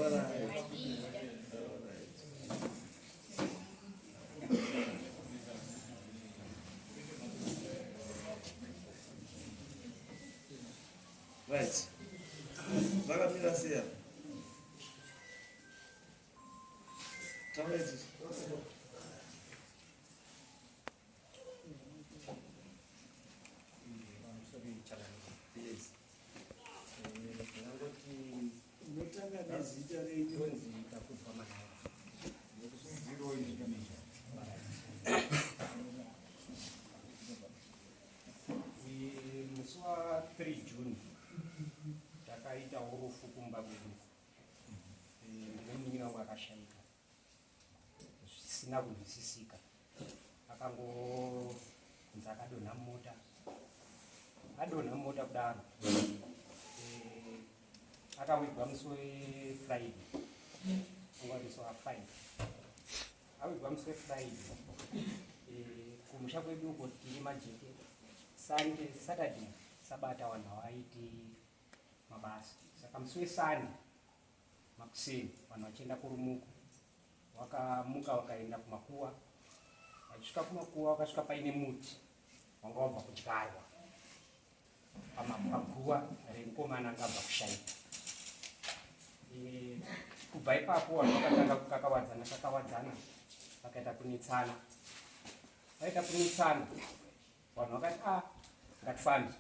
Right. Vakamira seya. Taureti. Musi wa 3 June takaita urufu kumba kwedu nemunyina wangu akashaika zvisina kunzwisisika akangonzi akadonha mota kudaro akawigwa musi weFriday ungariso wa5 awigwa musi weFriday kumusha kwedu uko tiri majeke Sunday, Saturday, Sabata vanhu havaiti mabasa. Saka musi weSunday makuseni vanhu vachienda kurumuka. Wakamuka wakaenda kumakuwa. Vachisvika kumakuwa vakasvika paine muti wanga wabva kudyarwa paguva remukomana anga abva kushaika. Kubva ipapo vanhu vakatanga kakawadzana vakaita kunetsana. Vaita kunetsana vanhu vakati ngatifambe.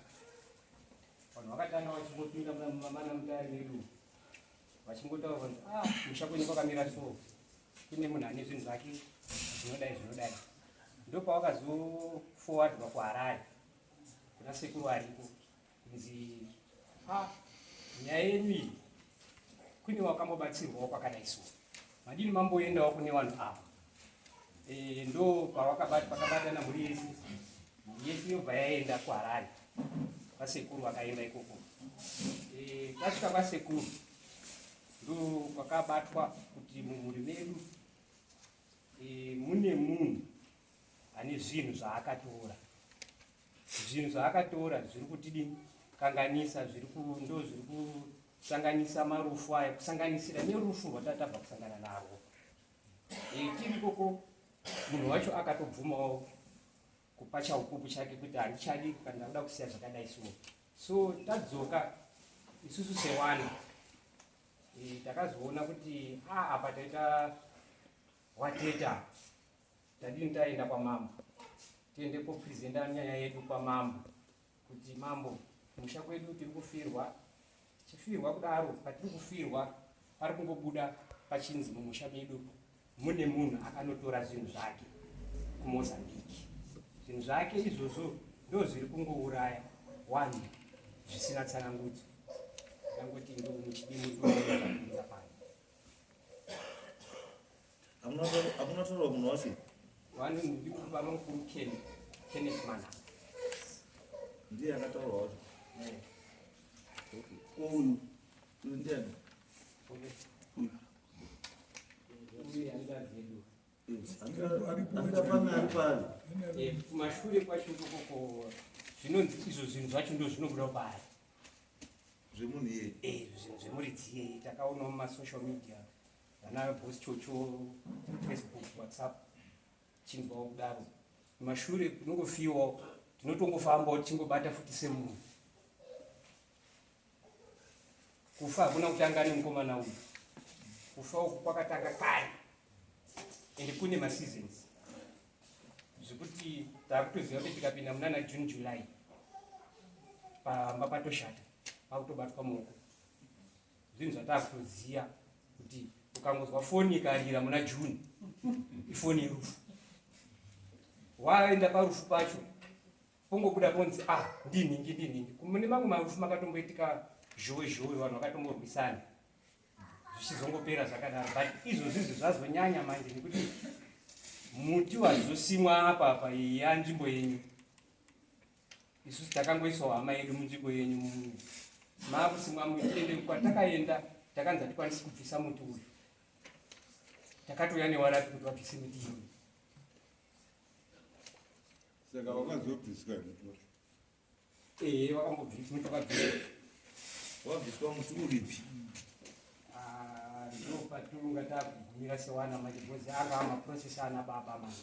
Vanhu vakatanga vachingopinda mana mutare medu vachingotaura kuti musha kwenyu kwakamira so kune munhu ane zvinhu zvake zvinodai. Ndopavakazofowadwa kuHarare kuna sekuru ariko kunzi nyaya yenyu iyi kune wakambobatsirwawo kwakadai so madini mamboendawo kune vanhu ava. Ndo pakabatana mhuri yese yobva yaenda kuHarare kwasekuru vakaenda ikoko. Tasvika kwasekuru ndo kwakabatwa kuti mumhuri medu mune munhu ane zvinhu zvaakatora zviri kutikanganisa ndo zviri kusanganisa marufu aya kusanganisira nerufu rwatatabva kusangana narwo. Tiri koko munhu wacho akatobvumawo kupa chaupupu chake kuti handichadi kana ndakuda kusiya zvakadai so tadzoka isusu sewana takazoona kuti apa taita wateta tadini taenda kwamambo tiende koprezenda nyaya yedu kwamambo kuti mambo musha kwedu tiri kufirwa tichifirwa kudaro patiri kufirwa pari kungobuda pachinzi mumusha medu mune munhu akanotora zvinhu zvake kuMozambique. Zvinhu zvake izvozvo ndo zviri kungouraya vanhu zvisina tsanangudzo. Ndangoti ndo muchidimutoza pano. Hamuna taura munhu wacho? Vanhu ndiri kubva mukuru Kenneth Mana. Ndiye akataura wacho. Uyu ndiani? Uyu andazvedu. Kumashure kwacho koko zvinonzi izvo zvinhu zvacho ndo zvinobuda pari zvemunhu iye zvinhu zvemuridzi iye takaonawo mumasocial media vana bosi chocho Facebook WhatsApp chinzwawo kudaro. Kumashure kunongofiwawo tinotongofambawo tichingobata futi semunhu. Kufa hakuna kutanga nemukomana uyu. Kufa uku kwakatanga kare ende kune maseasons zvekuti takutoziva kuti tikapinda munana June July pamba patoshata pakutobatwa maoko. Zvinhu zvatakutoziva kuti ukangozwa foni ikarira muna June ifoni yerufu. Waenda parufu pacho pongobuda ponzi ndinhingi mune mamwe marufu makatomboitika zhowe vanhu vakatomborwisana zvichizongopera zvakadaro. But izvozvi zvazonyanya manje nekuti muti wazosimwa apa yanzvimbo yenyu. Isusu takangoiswa hama yedu munzvimbo yenyu maakusimwa muti ende kwatakaenda takanzi hatikwanisi kubvisa muti uyu. Takatouya newarapi kuti vabvise miti iyi. Saka wakazobviswa muti wacho? Wakambobviswa muti wakabviswa. Wabviswa muti uripi? ngatagumira sewana majibozi anga amaprocess ana baba mama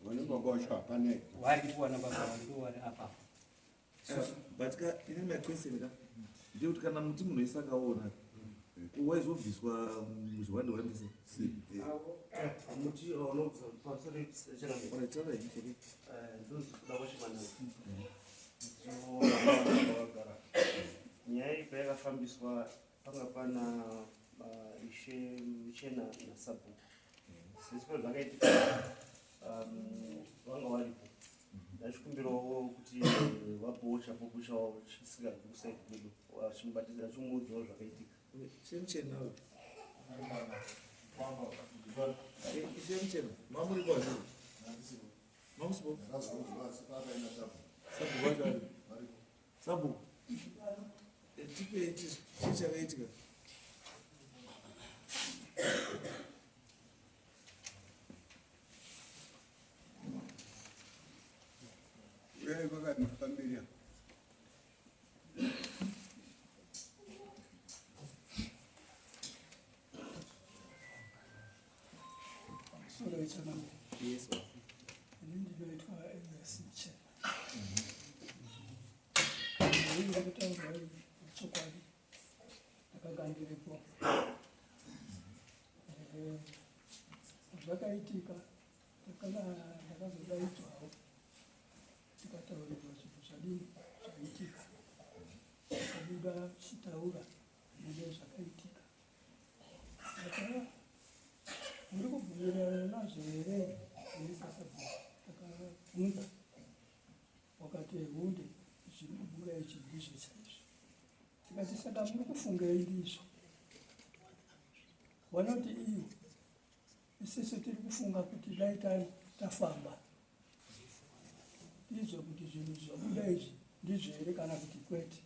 vanobagosha pane waripuwana baba vandu vari apa but ine my question ka ndekuti kana muti munhu isakaona waizobviswa muzviwandewandise muti unobva pamusoro wataura hii ndokuda kwachimana wagara nyaya iyi payakafambiswa panga pana ishe muchena nasabhuku sesipo zvakaitika vanga varipo ndachikumbirawo kuti vapowo chapupu chavo chisingabvi kusaidi kwedu vachimubatidza vachimuudzawo zvakaitika semuchena semuchena mamuri kwazvo mamusipo sabhuku tipei chichakaitika vakati mafambiria yes ndinoitwa emesinchena ndakutaura chokwadi ndakagandiripo zvakaitika ndakazodaitwawo tikataurirwa chinhu zvadini zvaitika akabuda chitaura nene zvakaitika aka muri kubvumirana nazvo here inisasabhuku takabvunza wakati hunde zviri kubuda ichi ndizvo chaizvo tikati saka muri kufungei ndizvo vanoti iyo isusu tiri kufunga kuti dai tafamba izvo kuti zvinhu zvabuda izvi ndizvo here kana kuti kwete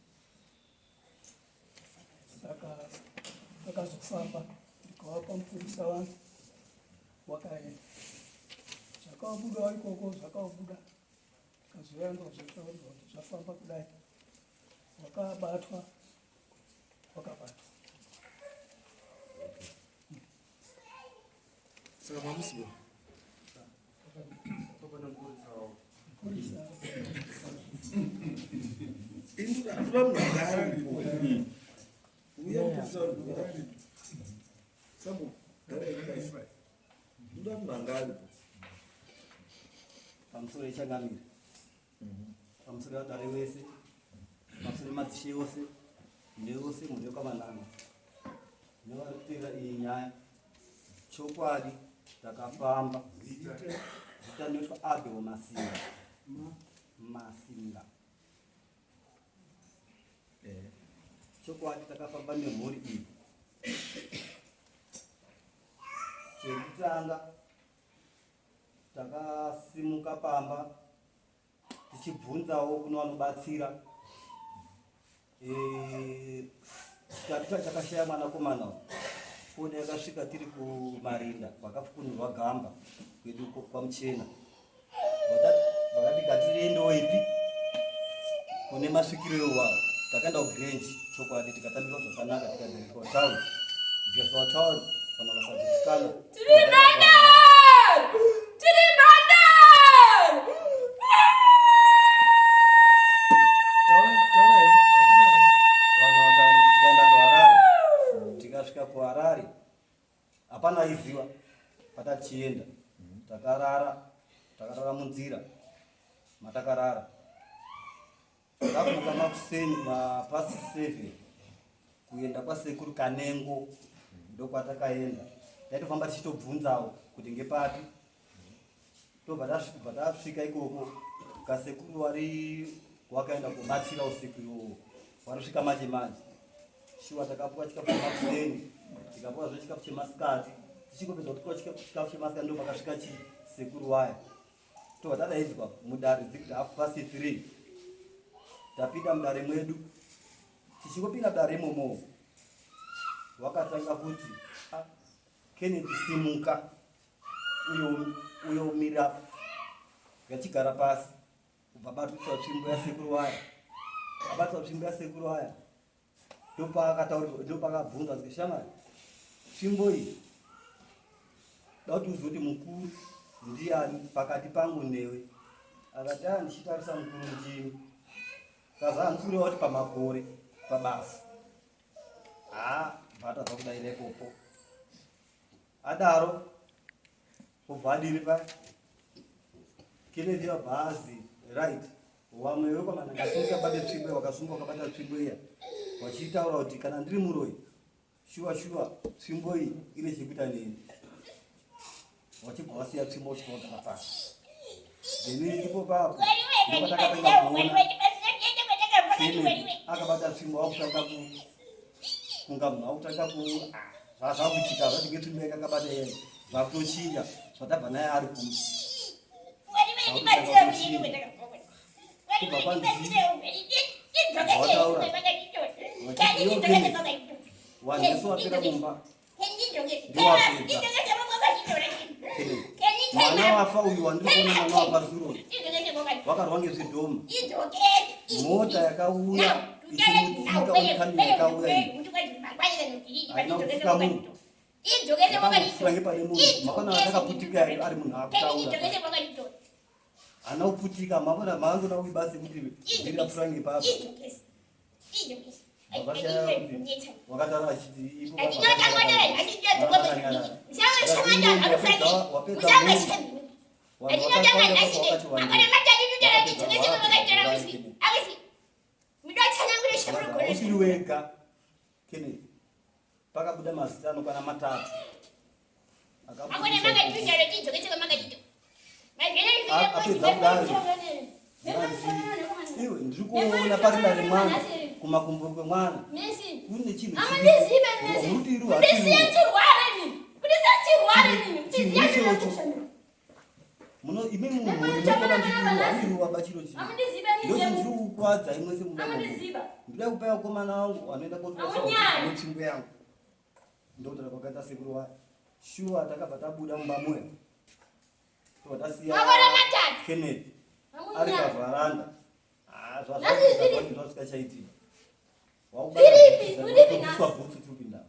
saka akazofamba ndikavapa mupurisa wangu wakaenda zvakabudawo ikoko zvakabuda kazoyanga zvotaurirwa kuti zvafamba kudai wakabatwa wakabatwa saka mamusipo mupurisa ndoda munhu anga aripo uya mupurisa sabhuku ndoda munhu anga aripo pamusoro echangamira pamusoro wadare wese pamusoro emadzishe ose neose munhu wekwamanana nevari kutera iyi nyaya chokwadi takafamba zita rinoitwa abel masinga chokwadi takafamba nemhuri iyi chekutanga takasimuka pamba tichibvunzawo kuno vanobatsira chitatu chakashaya mwanakomana foni yakasvika tiri kumarinda kwakafukunirwa gamba kwedu kwamuchena vakati gatiendewo ipi kune masvikiro ewawo takaenda kugrange chokwadi tikatambirwa zvakanaka tikadzerekwa town tikasvika town kana vasazivikana tikasvika kuharare hapana aiziva patachienda takarara munzira matakarara takamuka makuseni mapasi 7 kuenda kwasekuru Kanengo ndokwatakaenda taitofamba tichitobvunzawo kuti ngepapi tobva tasvika ikoko kasekuru wakaenda kubatsira usiku iwowo wanosvika manje shuwa takapuwa chikafu chemakuseni tikapuwazve chikafu chemasikati tichingopedza kupuwa chikafu chemasikati ndo pakasvika chisekuru waya tobva tadaidzwa mudare dzikuti 3:30 tapinda mudare mwedu tichingopinda mudare imomo wakatanga kuti Kennedy simuka uyomira ngachigara pasi kubva batiswa tsvimbo yasekuru waya abatwa tsvimbo yasekuru waya ndopakataurirwa ndopakabvunzwa kuti shamari tsvimbo iyi dauti uzoti mukuru ndiani pakati pangu newe. Akati ndichitarisa mukuru mchini kazanzura kuti pamakore pabasa bhatadza kudaira ipopo adaro kubva adiri pa Kennedy bhazi right wamwe wekwamanasunga bate tsvimbo wakasunga wakabata tsvimbo iya wachitaura kuti kana ndiri muroi shuwa tsvimbo iyi ine chekuita neni wachibva wasiya tsvimbo uchikaogara pasi then ipo papo ndopatakatanga kuona akabata tsvimbo wakutanga kunga munhu wakutanga zvakuitika zvachinge tsvimbo yakakabata yeye zvakutochinya zvatabva naye ari kunzi kubva kwanzi wataura wanhesi wapera mumba ndiwapedza mwana wafa uyu wandiri kuona mwana waparusironi wakarwa ngezvidhoma mota yakauya ichimutsika oikamira yakauya haina kupfuka munhu yakangofura ngepane munhu makona atakaputika ari munhu akutaura hana kuputika mavona maanzona uibasi kuti ndirapfura ngepapa wakataura achiti usiri wega Kennedy pakabuda mazita anokwana 3 apedza kudaro iwe ndiri kuona parida remwana kumakumbo kwemwana kune chinhu chirutiru muno imi munhu rinokona ndiriwaba chiro chii ndozvindiri kukwadza imwe semunhu ndida kupa vakomana vangu vanoenda kotsvimbo yangu ndokutara kwakaita sekuru wayo shuwa takabva tabuda mumba muya totasiya Kennedy ari pavharanda zvazvasikachaitika wakubaiswa bhutsu tupinda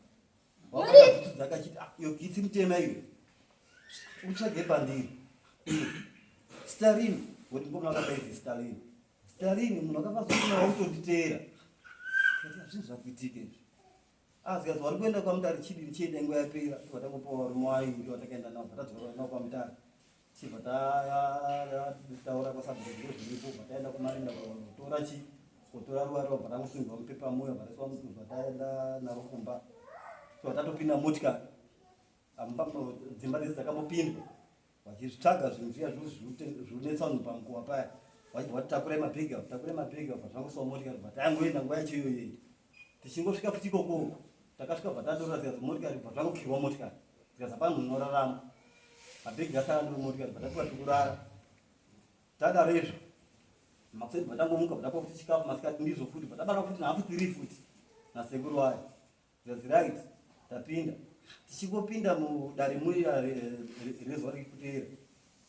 wakabata bhutsu dzakachiti iyo kitsi mutema iwe utsvage pandiri Stalin kuti ngomuna wakabaizi Stalin munhu wakafazokuna wautonditeera zvinhu zvakuitika izvi azikazi wari kuenda kwamutare chidiri chienda nguva yapera tibva tangopiwa varume vairi watakaenda navo vatadzokera navo kwamutare chibva taura kwasabhiro zviripo bva taenda kumarinda kutora kutora ruware bva tangosungirwa mupepa muya bva taenda naro kumba so tatopinda motikari dzimba dzese dzakambopindwa vachitsvaga zvinhu zviya zvinonetsa munhu pamukuwa paya vachibva vatitakurai mabhega bva zvangosiwa motikari bva tangoenda nguva yacho iyoyo tichingosvika futi ikoko takasvika bva tadora zikazi motikari bva zvangokirwa motikari zikazi hapana munhu unorarama mabhegi asara ndiri motikari bva tatiwa tikurara tadaro izvo makuseti bva tangomuka bva tapiwa futi chikafu masikati ndizvo futi bva tabara futi nahafu 3 futi nasekuru wayo zikazi right tapinda tichingopinda mudare muya rezuva rekutera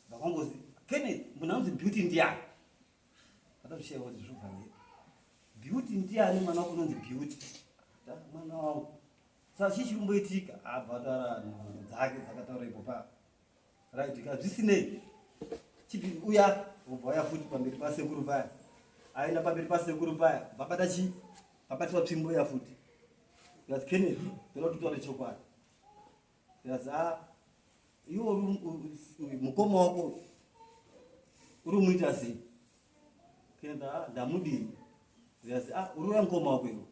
vakangozi Kennedy munhu anonzi Beauty ndiani atazvishayiwa kuti zvobvanei Beauty ndiani mwana wako unonzi Beauty mwana wangu saka chii chikumboitika abva ataura dzake dzakataura ipo pa right kazvisinei chipi uya ubva waya futi pamberi pasekuru paya aenda pamberi pasekuru paya vabata chii vabatiswa tsvimbo ya futi zikazi Kennedy ndoda kuti utaure chokwadi zikazi iwo mukoma wako uri muita sei Kennedy ndamudini zikazi uri uya mukoma wako iwo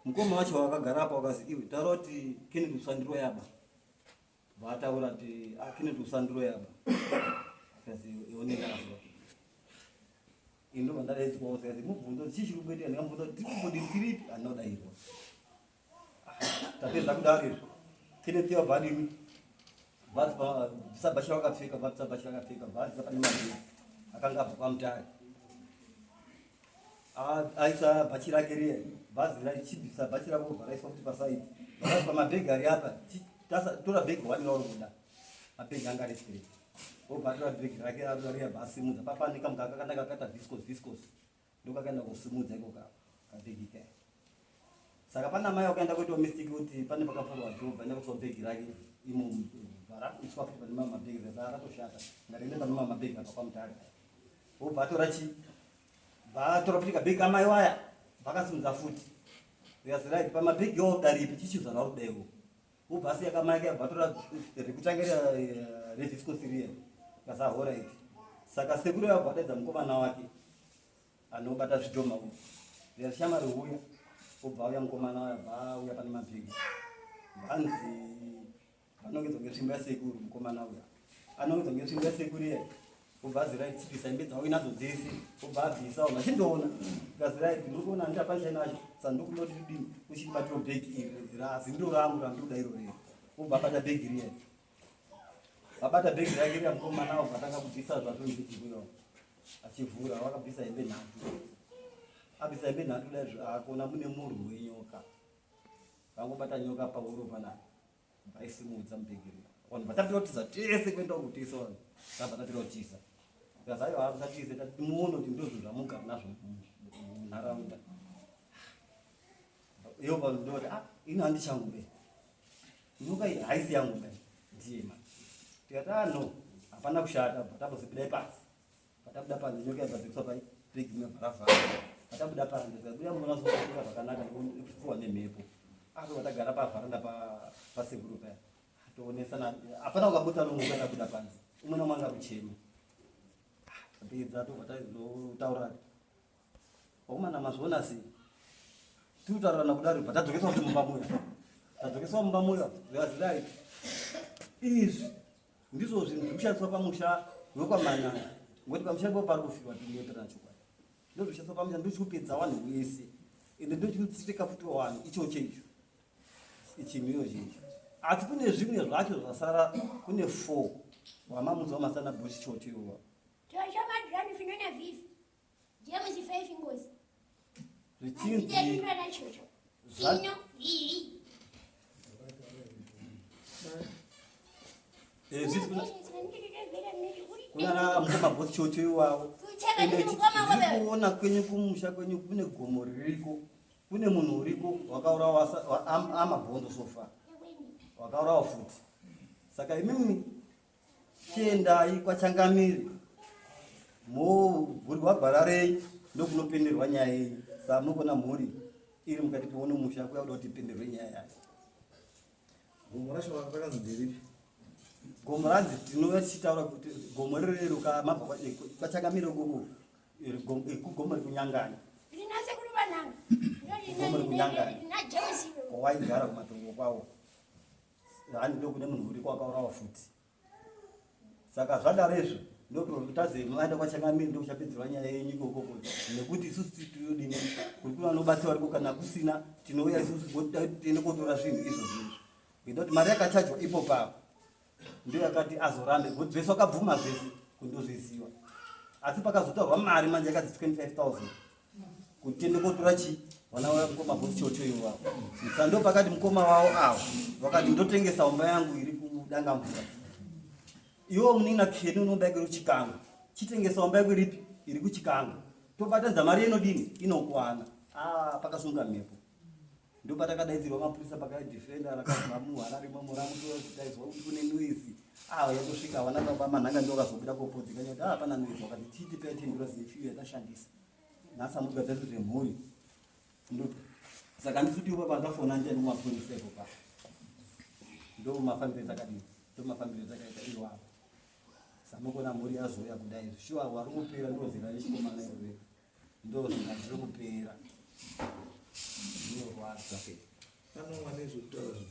mukoma wacho wakagara apa wakazi iwe taura kuti Kennedy usandiroyaba vataura kuti Kennedy usandiroyaba zikazi ionenazvo ino vandadaiswa zikazi mubvunzo chii chiri kumboitika ndikamubvunza kuti tirimbodini tiripi anodairwa tapedza kudaro izvo Kennedy wabva adini bhazi sabhachi wakapfeka bhazi sabhachi rakapfeka bhazi sapane mabhegi akanga abva kwamutare aisa bhachi rake riya bhazi raichibvisa bhachi rako bva raiswa kuti pasaidi vakazi pamabhegi ari apa tora bhegi 1 rauri kuda mabhegi anga resireti obva tora bhegi rake riya bhasimudza papanika muka kakanda kakata viscos ndokakaenda kusimudza iko kabhegi kaya Saka pana mai wakaenda kuita mistake kuti pane pakavhurwa dhorobha nekutswa bhegi rake imo iswa futi pane mamwe mabhegi saka akatoshata ngatiende pane mamwe mabhegi apa kwamutare obva atora vatora futi kabhegi kamai waya vakasimudza futi zvikaziraiti pamabhegi odaripi chichizvana rudewo obva asiya kamai ke abva atora rekutangira reviscosiriya kasahoraiti saka sekuru yabva adaidza mukomana wake anobata zvidhoma uyu rishama riuya obva auya mukomana waya bva auya pane mabhegi vanzi vanongedzwa ngesvimbo yasekuru mukomana uya anongedzwa ngesvimbo yasekuru iya obva aziraiti chipisa imbe dzavo inadzo dzese obva abvisa machindoona ikaziraiti ndiri kuona handinapandisai nacho saka ndokunoti dini uchibatiro bhegi iri razindo rangu randinoda irorero obva abata bhegi riya abata bhegi rake riya mukomana obva atanga kubvisa zvato bhegi kuyo achivhura wakabvisa hembe nhatu abvisa hembe nhatu dai akuona mune murwi wenyoka vangobata nyoka pauro panapa vaisimudza mubhegi riya vanhu vatapira kutiza tese kuenda kutisa vanhu vabva tapira kutisa kazayo hakusatise tatimuona kuti ndozvo zvamugara nazvo munharaunda iyo vanhu ndoti ini handichangu be nyoka iyi haisi yangu be ndiyema tikati no hapana kushata bva tabozibudai pasi patabuda panze nyoka yabva dzekiswa bhegi mebharavhara patabuda panze tikabuda munasoaa zvakanaka nekufuwa nemhepo ako vatagara pavharanda pasekuru paya toonesana hapana ukabuta nomwe tabuda panze umwe nomwe anga kuchema apedza tobva tazotaurani wakomana mazviona sei tiutaurirana kudaro bva tadzokeswa kuti mumba muya tadzokeswa mumba muya zvikazidai izvi ndizvo zvinhu zvikushandiswa pamusha wekwamanana ngoti pamusha ipo pari kufiwa tinoepera chokwadi ndozvishandiswa pamusha ndochikupedza vanhu vese ende ndochikutsitika futi wanhu ichocho icho ichinhuyo chicho asi kune zvimwe zvacho zvasara kune 4 wamamudzi wamasana bhushi chocho iwowa kunana mukoma bhosi chocho iwawo kuona kwenyu kumusha kwenyu kune gomo ririko kune munhu uriko wakaurawa amabhondo sofa wakaurawa futi saka imimi chiendai kwachangamiri muvhuri wagwara rei ndokunopenderwa nyaya yenyu saka munogona mhuri iri mukati peone musha kuya kuda kuti ipenderwe nyaya yayo gomo racho rakanzi nderipi gomo ranzi tinouya tichitaura kuti gomo rirero kamabva kwachangamiri gomo gomo rikunyanganya gomo rikunyanganya kwawaigara kumatongo kwawo hani ndokune munhu uri kwakaurawa futi saka zvadarezvo ndokutaze maenda kwachangamiri ndokuchapedzerwa nyaya yenyu ikokoko nekuti isusu tinodini kuri kuna nobatsiwa riko kana kusina tinouya isusu tiende kotora zvinhu izvo zvinhu ngekuti mari yakachajwa ipo papo ndio yakati azorambe ngekuti zvese wakabvuma zvese kundozviziva asi pakazotorwa mari manje yakadzi 25,000 kuti tiende kotora vana vaya mukoma bhosi chocho iwawo saka ndo pakati mukoma wavo avo vakati ndotengesa umba yangu iri kudanga mvura iwo munina keni unombaike ruchikanga chitengesa umba yako iripi iri kuchikanga tobatanza mari inodini inokwana pakasunga mhepo ndo patakadaidzirwa mapurisa pakadifenda rakazvamuharare mamuramutodaizwa kuti kune noisi yatosvika vana baba manhanga ndo vakazobuda kopodzika nyati hapana noisi wakati titi paitendura zefiyo yatashandisa nhasi amuga dzedu zvemhuri saka ndisutiwo pandafona ndiani mumapurisa ipo pa ndo mafambiro takadini ndo mafambiro takaita iwavo samukona mhuri yazoya kudai shuwa wari kupera ndozina nechikomana irorero ndozina zviri kupera ndinorwadza panomwa nezvekutaura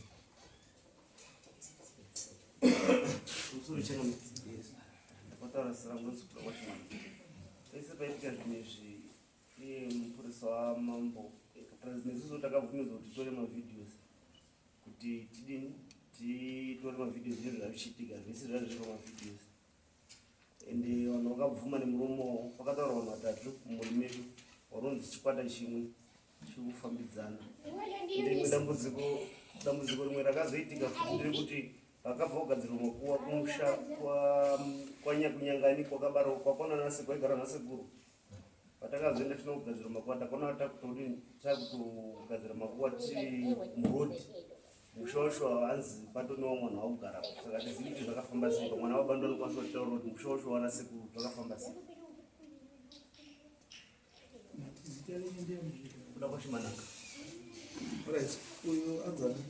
usuru changamidzi ndakataura sara ngodzikura washington pese paitika zvimwe iye mupurisa wamambo nesusu takabvumidzwa kuti titore mavidhios kuti tidini titore mavidhios zvinhu zvavichiitika zvese zvazvo zviro mavidhios ende vanhu vakabvuma nemuromo vakataura vanhu 3 mumuri medu waronzi chikwata chimwe chikufambidzana ende dambudziko rimwe rakazoitika futi nderekuti vakabva kugadzirwa makuwa kumusha kwanyakunyangani kwakabarwa kwakona nasekuru kwaigara nasekuru patakazoenda tinogadzira makuwa takaona takutodini takutogadzira makuwa tiri murodhi mushoshwa hanzi patoniwo mwana waugara saka tizivi kuti zvakafamba sei mwana wabando anokwanisa kutaura kuti mushoshwa wana sekuru zvakafamba sei kuda kwashimanaka right uyu anzani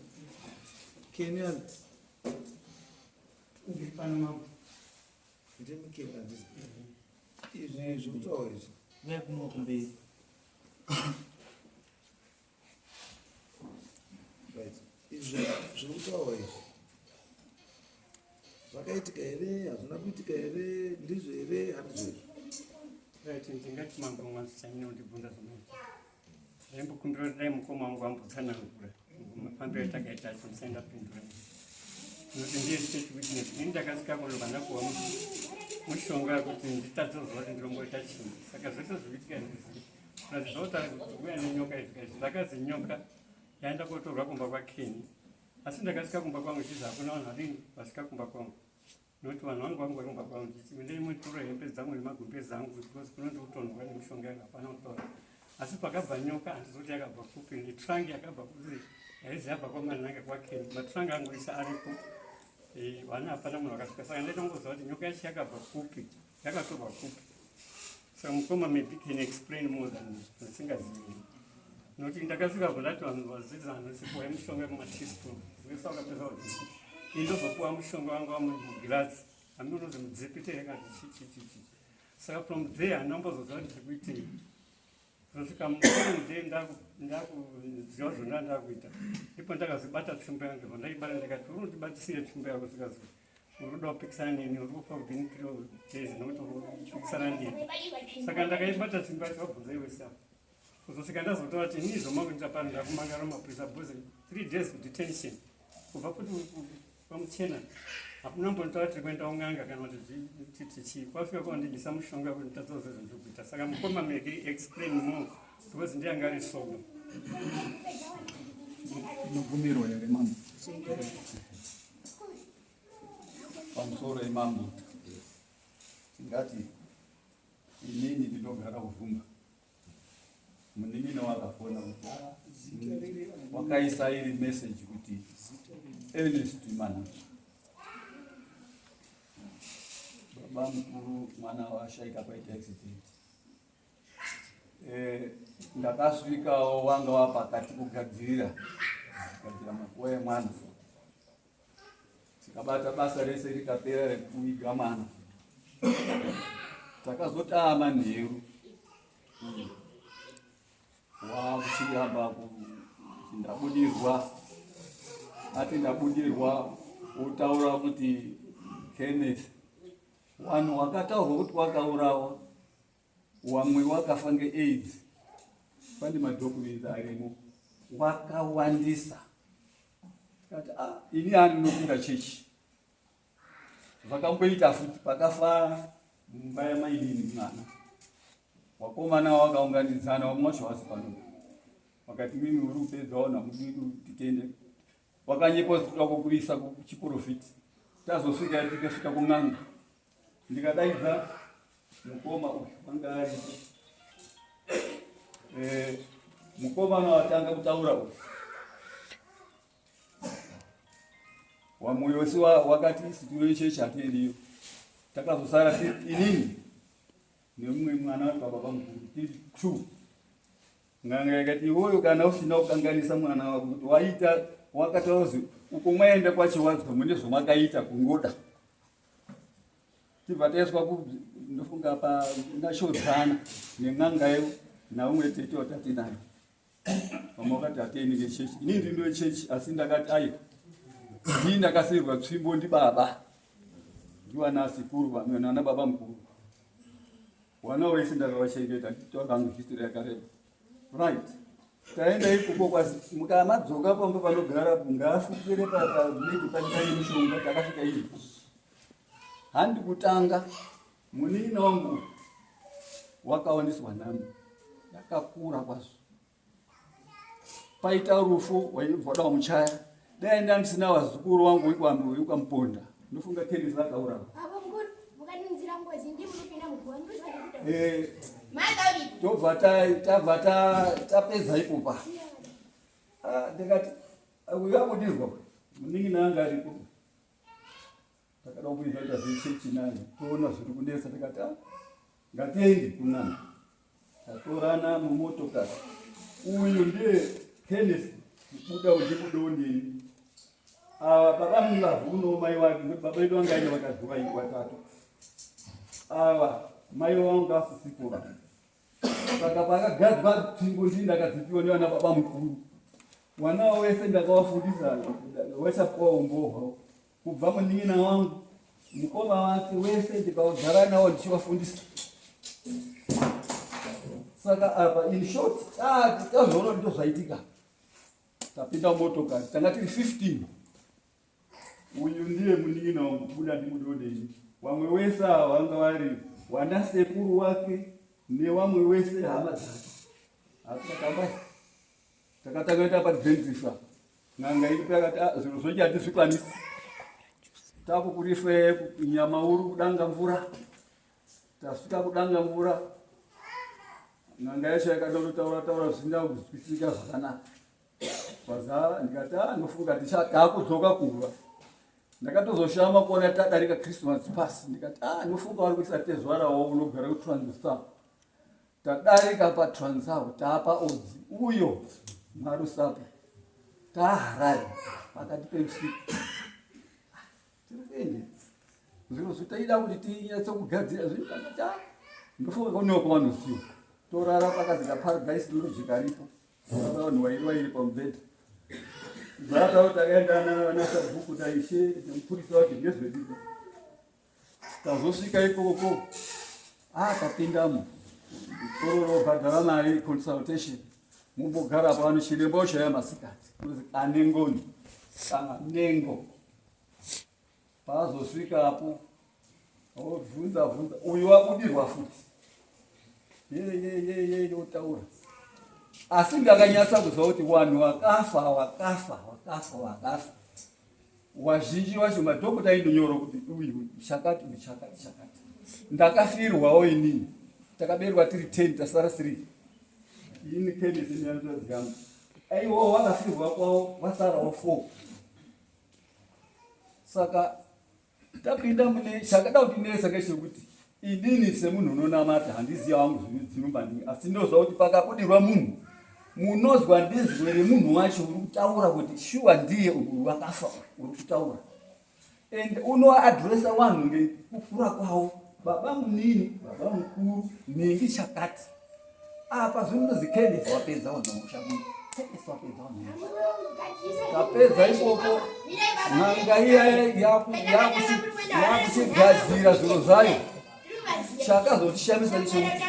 kenyan Ngipana mambo. ndimi kenyan izvi zvekutaura izvi nekunokumberi right izvi zvekutaura izvi zvakaitika here hazvina kuitika here ndizvo here handizvo izvi Right, ndingati mambo mwasanyina ndibvunza zvinoita. Ndimbokumbira dai mukoma wangu ambotsanangura. Mafambiro atakaita achimusaenda pindura. Nokuti ndiye state witness. Ini ndakasvika kunovana kuva mushonga kuti nditadzorwa kuti ndiromboita chinhu. Saka zvese zviitika ndizvi. Zvazvotaura kuti uya nenyoka izvi kaizvi. Zvakazi nyoka yaenda kotorwa kumba kwaKeni. Asi ndakasvika kumba kwangu chizi hakuna vanhu vadini vasvika kumba kwangu. Nokuti vanhu vangu vangu vari kumba kwangu ndichi ndei mutora hembe dzangu nemagumbe angu because kunondokutonhwa nemishonga yanga hapana kutora. Asi pakabva nyoka handizoti yakabva kupi netrangi yakabva kuti yaizi yabva kwamananga kwaKeni. Matrangi angoisa aripo vana hapana munhu wakasvika. Saka ndaitongoziva kuti nyoka yacho yakabva kupi yakatorwa kupi. Saka mukoma maybe can explain more than zvisingazivi. Nokuti ndakasvika kundati vanhu vadzidzi vanosipuwa mishonga kumateaspoon. Zvesa wakapedza kuti indozopuwa mushonga wangu wamugirazi andinozi mudzepete yakati chichichichi. Saka from there handambozoziva kuti ndiri kuitei. Kusvika mude ndakuziva zvona ndakuita ndipo ndakazibata tsvimbo yangu ndaibata ndikati uri kundibatisire tsvimbo yako zvikazvi uri kuda kupikisana neni uri kufa within 3 days nokuti uri kupikisana neni. Saka ndakaibata tsvimbo yacho wabvunza iwe sa kuzosvika ndazotaura kuti inizvo makuita pano ndakumangara mapurisa bhozi 3 days detention kubva kuti pamuchena hapana mbonitaura tiri kuenda ung'anga kana kuti chii kwasvika kwandidisa mushonga kuti nditadzoa zvezvo ndiri kuita. Saka mukoma maybe explain more because ndiyanga ari sober. Nobvumirwa here mambo pamusoro emambo tingati inini ndinogara kuvhumba munin'ina wakafona kuti wakaisa iri message kuti Ernest Manana baba mukuru mwana washaika paita accident. Ndakasvikawo wanga wapakati kugadzirira makuwa emwana tikabata basa rese rikapera rekuviga mwana. Takazotama nheru wakuchihamba ndabudirwa ati ndabudirwa utaura kuti Kenneth wanhu wakataurwa kuti wakaurawa wamwe wakafa ngeAIDS pane madhokumenti arimo wakawandisa. Tikati ini hani ndinopinda chechi vakamboita futi pakafa mumba yamainini mwana wakomana wakaunganidzana vamwe vacho vasi pano wakati mimi uri kupedzawo namudidu titende wakanyepotoda kukurisa kuchiprofiti tazosvika tikasvika kun'anga ndikadaidza mukoma uyu wanga ari mukomana watanga kutaura uyu wamwe wese wakati situro ichechi hatiendiyo. Takazosara inini nemumwe mwana wababa vamukuru tiri 2 ng'anga yakati iwoyo kana usina kukanganisa mwana wako kuti waita wakatauzi uko mwaenda kwachiwadzo mune zvomakaita kungoda tibva taiswa ndofunga pa nashodzana neng'angayo naumwe tete watati nayo vamwe vakati hatieni ngechechi inini ndindo chechi asi ndakati aiwa ndii ndakasirwa tsvimbo ndibaba ndiwana sikuru vamwe nana baba mukuru wana wese ndakavachengeta nditokangu history yakareba right. Taenda ikoko kwasi mukamadzoka pamwe panogara ngaafukire pamiti pakai mishonga takasvika iyi handi kutanga munini wangu wakawaniswa nami yakakura kwazvo paita rufu waibvoda muchaya dai ndandisina wazukuru wangu ikwambi ukamuponda ndofunga Kenneth akaurawa tobva tapedza ipopa. Ndikati uyabudirwa muningi nanga aripo. Takada kuita zvechechi naye toona zviri kunesa tikati ngatiendi kunana. Tatorana mumotokari. Uyu ndiye Kenneth kubuda uchibudoni. Baba mulavuno mai wake baba vedu vanga ine vakadzi vatatu. Mai vangu asisikura. Saka pakagadzwa tsvingo ndini ndakadzipiwa nevana baba mukuru. Mwana wese ndakawafundisa wachapuwa umbozha. Kubva munin'ina wangu mukoma wake wese ndikagara nawo ndichivafundisa. Saka apa in short tazoona kuti ndozvaitika. Tapinda motokari tanga tiri 15. Uyu ndiye munin'ina wangu kubuda ndimudodeni. Wamwe wese vanga vari wana sekuru wake nevamwe wese hama dzake. Akatamba takatanga kuita padzenzifa. N'anga iripo yakati zviro zvochi hatizvikwanisi. Takukurife nyama uri kudanga mvura. Tasvika kudanga mvura. N'anga yacho yakataura zvinda kuzwisisika zvakanaka. Kwazara ndikati ndofunga takudzoka kuva. Ndakatozoshama kuona tadarika Christmas pass. Ndikati ndofunga vari kuisa tezvarawo unogara kuTransvaal. Tadarika paTransvaal tapa odzi uyo Marusape. Taharare pakati peusiku. Tirikuende. Zviro zvitaida kuti tinyatse kugadzira zvinhu takati ndofunga kunewo kwavanoziva. Torara pakazika Paradise Lodge karipo. Vanhu vairi pamubhedha. Zvatawo takaenda navana sabhuku taishe nemupurisa wacho nezvediko. Tazosvika ikoko tapindamo. Tororo bhadhara mari consultation. Mumbogara pano chiremba ushaya masikati. Kuzi anengoni. Nengo. Pazosvika apo. Obvunza uyu wabudirwa futi. Ye utaura. Asi ndakanyasa kuzwa kuti vanhu wakafa. Wazhinji wacho madhokota indonyora kuti uyu chakati. Ndakafirwawo inini. Takaberwa tiri 10 tasara 3. Ini Kenneth ndiyanzwa. Aiwo wakafirwa kwawo wasarawo 4. Saka tapinda mune chakada kuti nesa ngechekuti inini semunhu unonamata handiziva wangu zvinombaningi asi ndozva kuti pakabudirwa munhu munozwa ndezwe remunhu wacho uri kutaura kuti shuwa ndiye uyu wakafa uri kutaura and unoadresa vanhu ngekukura kwawo baba munini baba mukuru ningi chakati apa zvinonzi Kenneth wapedza unomushamu Kenneth wapedza unomushamu tapedza ikoko n'anga iya yakuchigadzira zviro zvayo chakazochishamisa nechekuti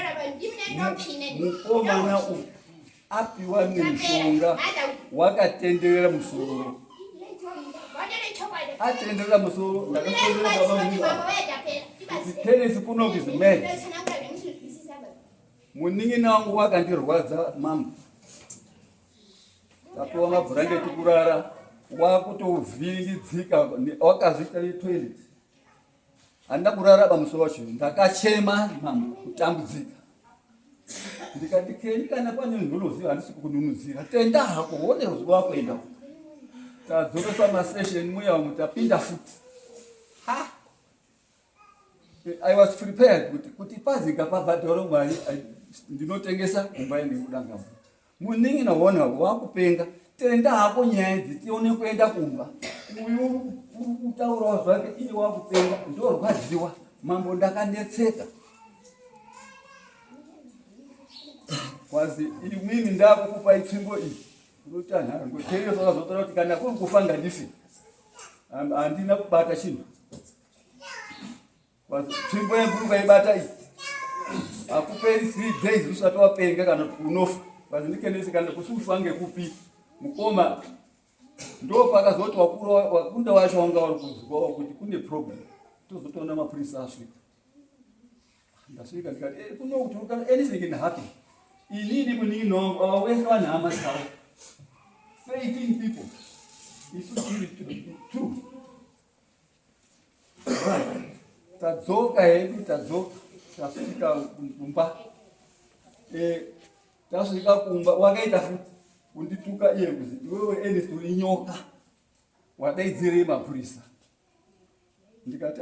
mukomana uyu apiwa nemushonga wakatenderera musoro. Atenderera musoro ndakatenderera baba mungu kuti Kenneth kuno is mad. Munin'ina wangu wakandirwadza mama. Tapiwa mabhurangeti kurara wakutovhiringidzika wakazvita toilet. Handina kurara pamusoro wacho ndakachema mama kutambudzika. Ndikati Keni kana pane nholoziva handisi kukununuzira tenda hako wone ruzivo wakuenda. Tadzoresa masession muya mutapinda futi. I was prepared kuti pazika pabhadharo Mwari ndinotengesa kumba ndikudanga. Munin'ina wona wakupenga tenda hako nyaya dzitione kuenda kumba. Uyu utaura zvake iye wakupenga ndorwadziwa mambo ndakanetseka. Kwazi mimi ndakukupa itsvingo iyi. Unotanha ngoteyo zvakazotora kuti kana kuri kufanga ndife. Handina kubata chinhu. Kwazi tsvingo yangu kaibata iyi. Akuperi 3 days usati wapenga kana unofa. Kwazi ndikenesi kana kusufa ngekupi mukoma ndo pakazoti wakunda wacho wanga vari kuzwa kuti kune problem. Tozotoona mapurisa asvika. Ndasvika ndikati kuno kuti kana anything can happen. Inini munin'ina wangu awawese vanhu hama dzavo 18 people. Isu true. Tadzoka hedu tasvika kumba tasvika kumba wakaita futi kundituka iye kuzi iwewe Ernest uri nyoka wadaidzire mapurisa. Ndikati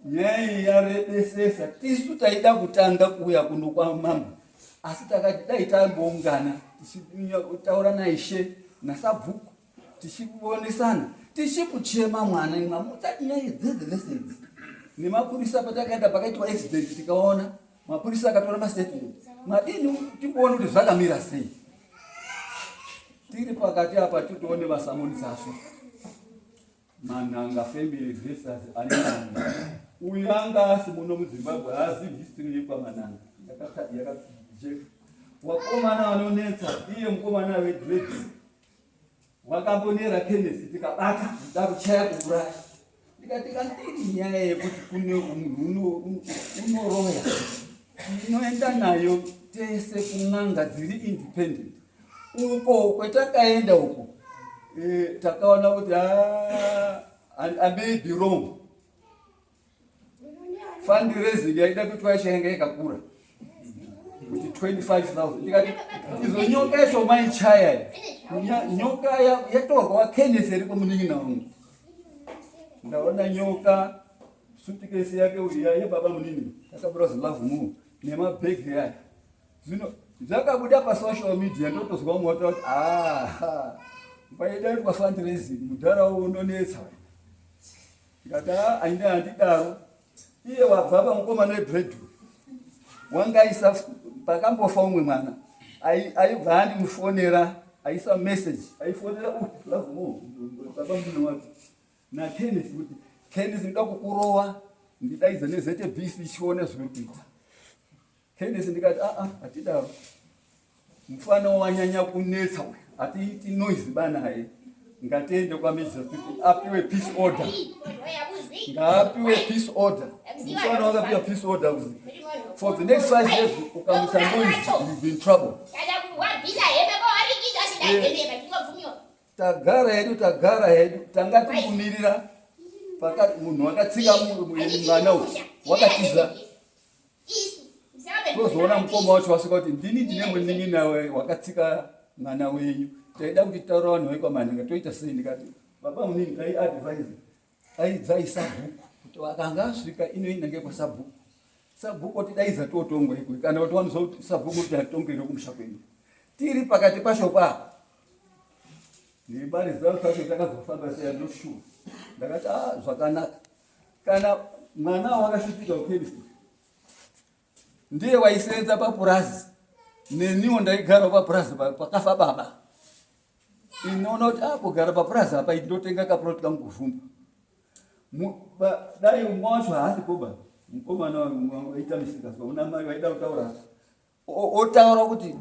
nyaya yarebesesa tisu taida kutanga kuuya kuno kwa mambo asi takati dai tamboungana tichitaura naishe nasabhuku tichikuonesana tichikuchema mwana imwamutati nyaya idzedziresedzi nemapurisa patakaenda pakaitwa accident tikaona mapurisa akatora mastatement madini tikuona kuti zvakamira sei. Tiri pakati apa titoone masamoni sasvo Mananga family versus anenanga uyu anga asi muno muZimbabwe haazivi history yekwa Mananga yakajeka wakomana vanonetsa iye mukomana wedread wakambonera Kenneth tikabata kuda kuchaya kuuraya ndikati kandiri nyaya yekuti kune munhu unoroya inoenda nayo tese kun'anga dziri independent uko kwetakaenda uko takaona kuti I may be wrong. Fundraising yaida kuitwa shenge ikakura kuti 25,000 ndikati izo nyoka esho maichaya nyoka yatorwa Kenneth iri kumuningina wangu ndaona nyoka suitcase yake uya yebaba munini takabroza love move nemabhegi yake zvino zvakabuda pasocial media ndotozwa mota kuti paida kwa fundraising mudhara unonetsa ndikati ainde handidaro iye wabva pamukomana webread wangaisa pakambofa umwe mwana aibva handimufonera aisa message aifonera love move baba munini wake na Kenneth kuti Kenneth ndida kukurowa ndidaidza neZBC chione zviri kuita. Kenneth ndikati hatidaro mufana wanyanya kunetsa uyu hatiiti noise banaye ngatiende kwamagistrate kuti apiwe peace order ngaapiwe peace order mufana wakapiwa peace order kuzi for the next 5 years ukamusa noise you'll be in trouble. Tagara hedu tanga tikumirira pakati munhu wakatsika mwana uyu wakatiza tozoona mukoma wacho wasvika kuti ndini ndine munin'ina wakatsika mwana wenyu taida kuti taura vanhu vaikwa Manhenga toita sei. Ndikati baba munini aiadvise aidzaisa bhuku kuti wakanga asvika inoinenge kwasabhuku sabhuku tidaidza totongwa ikwe kana kuti wanozwa kuti sabhuku kuti hatongere kumusha kwenyu tiri pakati pasho pa nibari zao sasa takazofamba sei ndoshuwa ndakati zvakanaka kana mwana wakashutika uKenneth ndiye waisenza papurazi neniwo ndaigara papurazi pakafa baba inoona kuti kugara papurazi apa ndotenga kaploti kangu kuvhumba dai umwe wacho haasi koba mukomana waita misikazwa una mai waida kutaura otaura kuti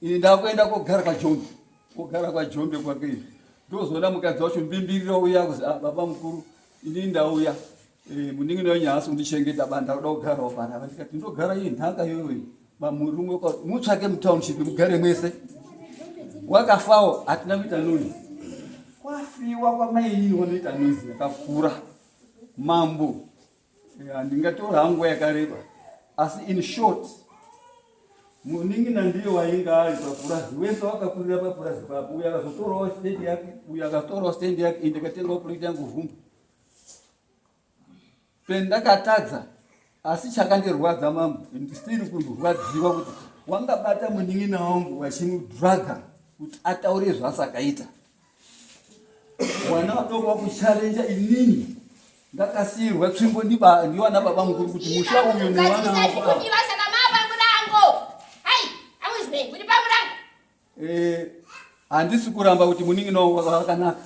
ini ndakuenda kogara kwaJombe kugara kwaJombe kwake ndozoona mukadzi wacho mbimbirira uya kuzi baba mukuru ini ndauya munin'ina wenyu haasi kundichengeta banda kuda kugarawo pana ndikati ndogara iyi nhaka yoyo murume mutsvake mutownship mugare mwese wakafawo hatina kuita noise kwafiwa kwamainini wanoita noise yakakura mambo handingatora hangu yakareba asi in short munin'ina ndiye wainga ari papurazi wese wakakurira papurazi papo uyo akazotorawo stendi yake uyo akazotorawo stendi yake indikatengawo ploti yangu vhumba pendakatadza asi chakandirwadza mambo ndisiri kundorwadziwa kuti wangabata munin'ina wangu wachimudhraga kuti ataure zvasakaita mwana wadoko wakuchalenja inini ndakasiyirwa tsvimbo ndiwana baba mukuru kuti musha uyu newana wako handisi kuramba kuti munin'ina wangu wakanaka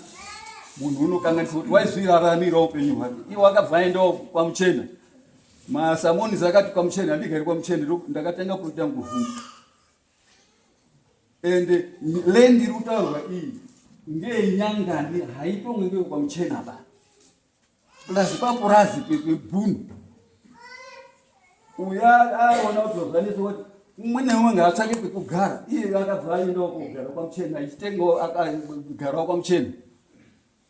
munhu unokanganisa kuti waizviraramirawo upenyu hwake iye wakabva aendawo kwaMuchena masamoni zakati kwaMuchena handigari kwaMuchena ndakatenga ploti yangu kuvhumba ende lendi iri kutaurwa iyi ngeinyangani haitonge ngeo kwaMuchena ba purazi papurazi pebhunu uya aona kuti wazvanisa kuti umwe neumwe ngaatsvake pekugara iye akabva aendawo kogara kwaMuchena achitengawo akagarawo kwaMuchena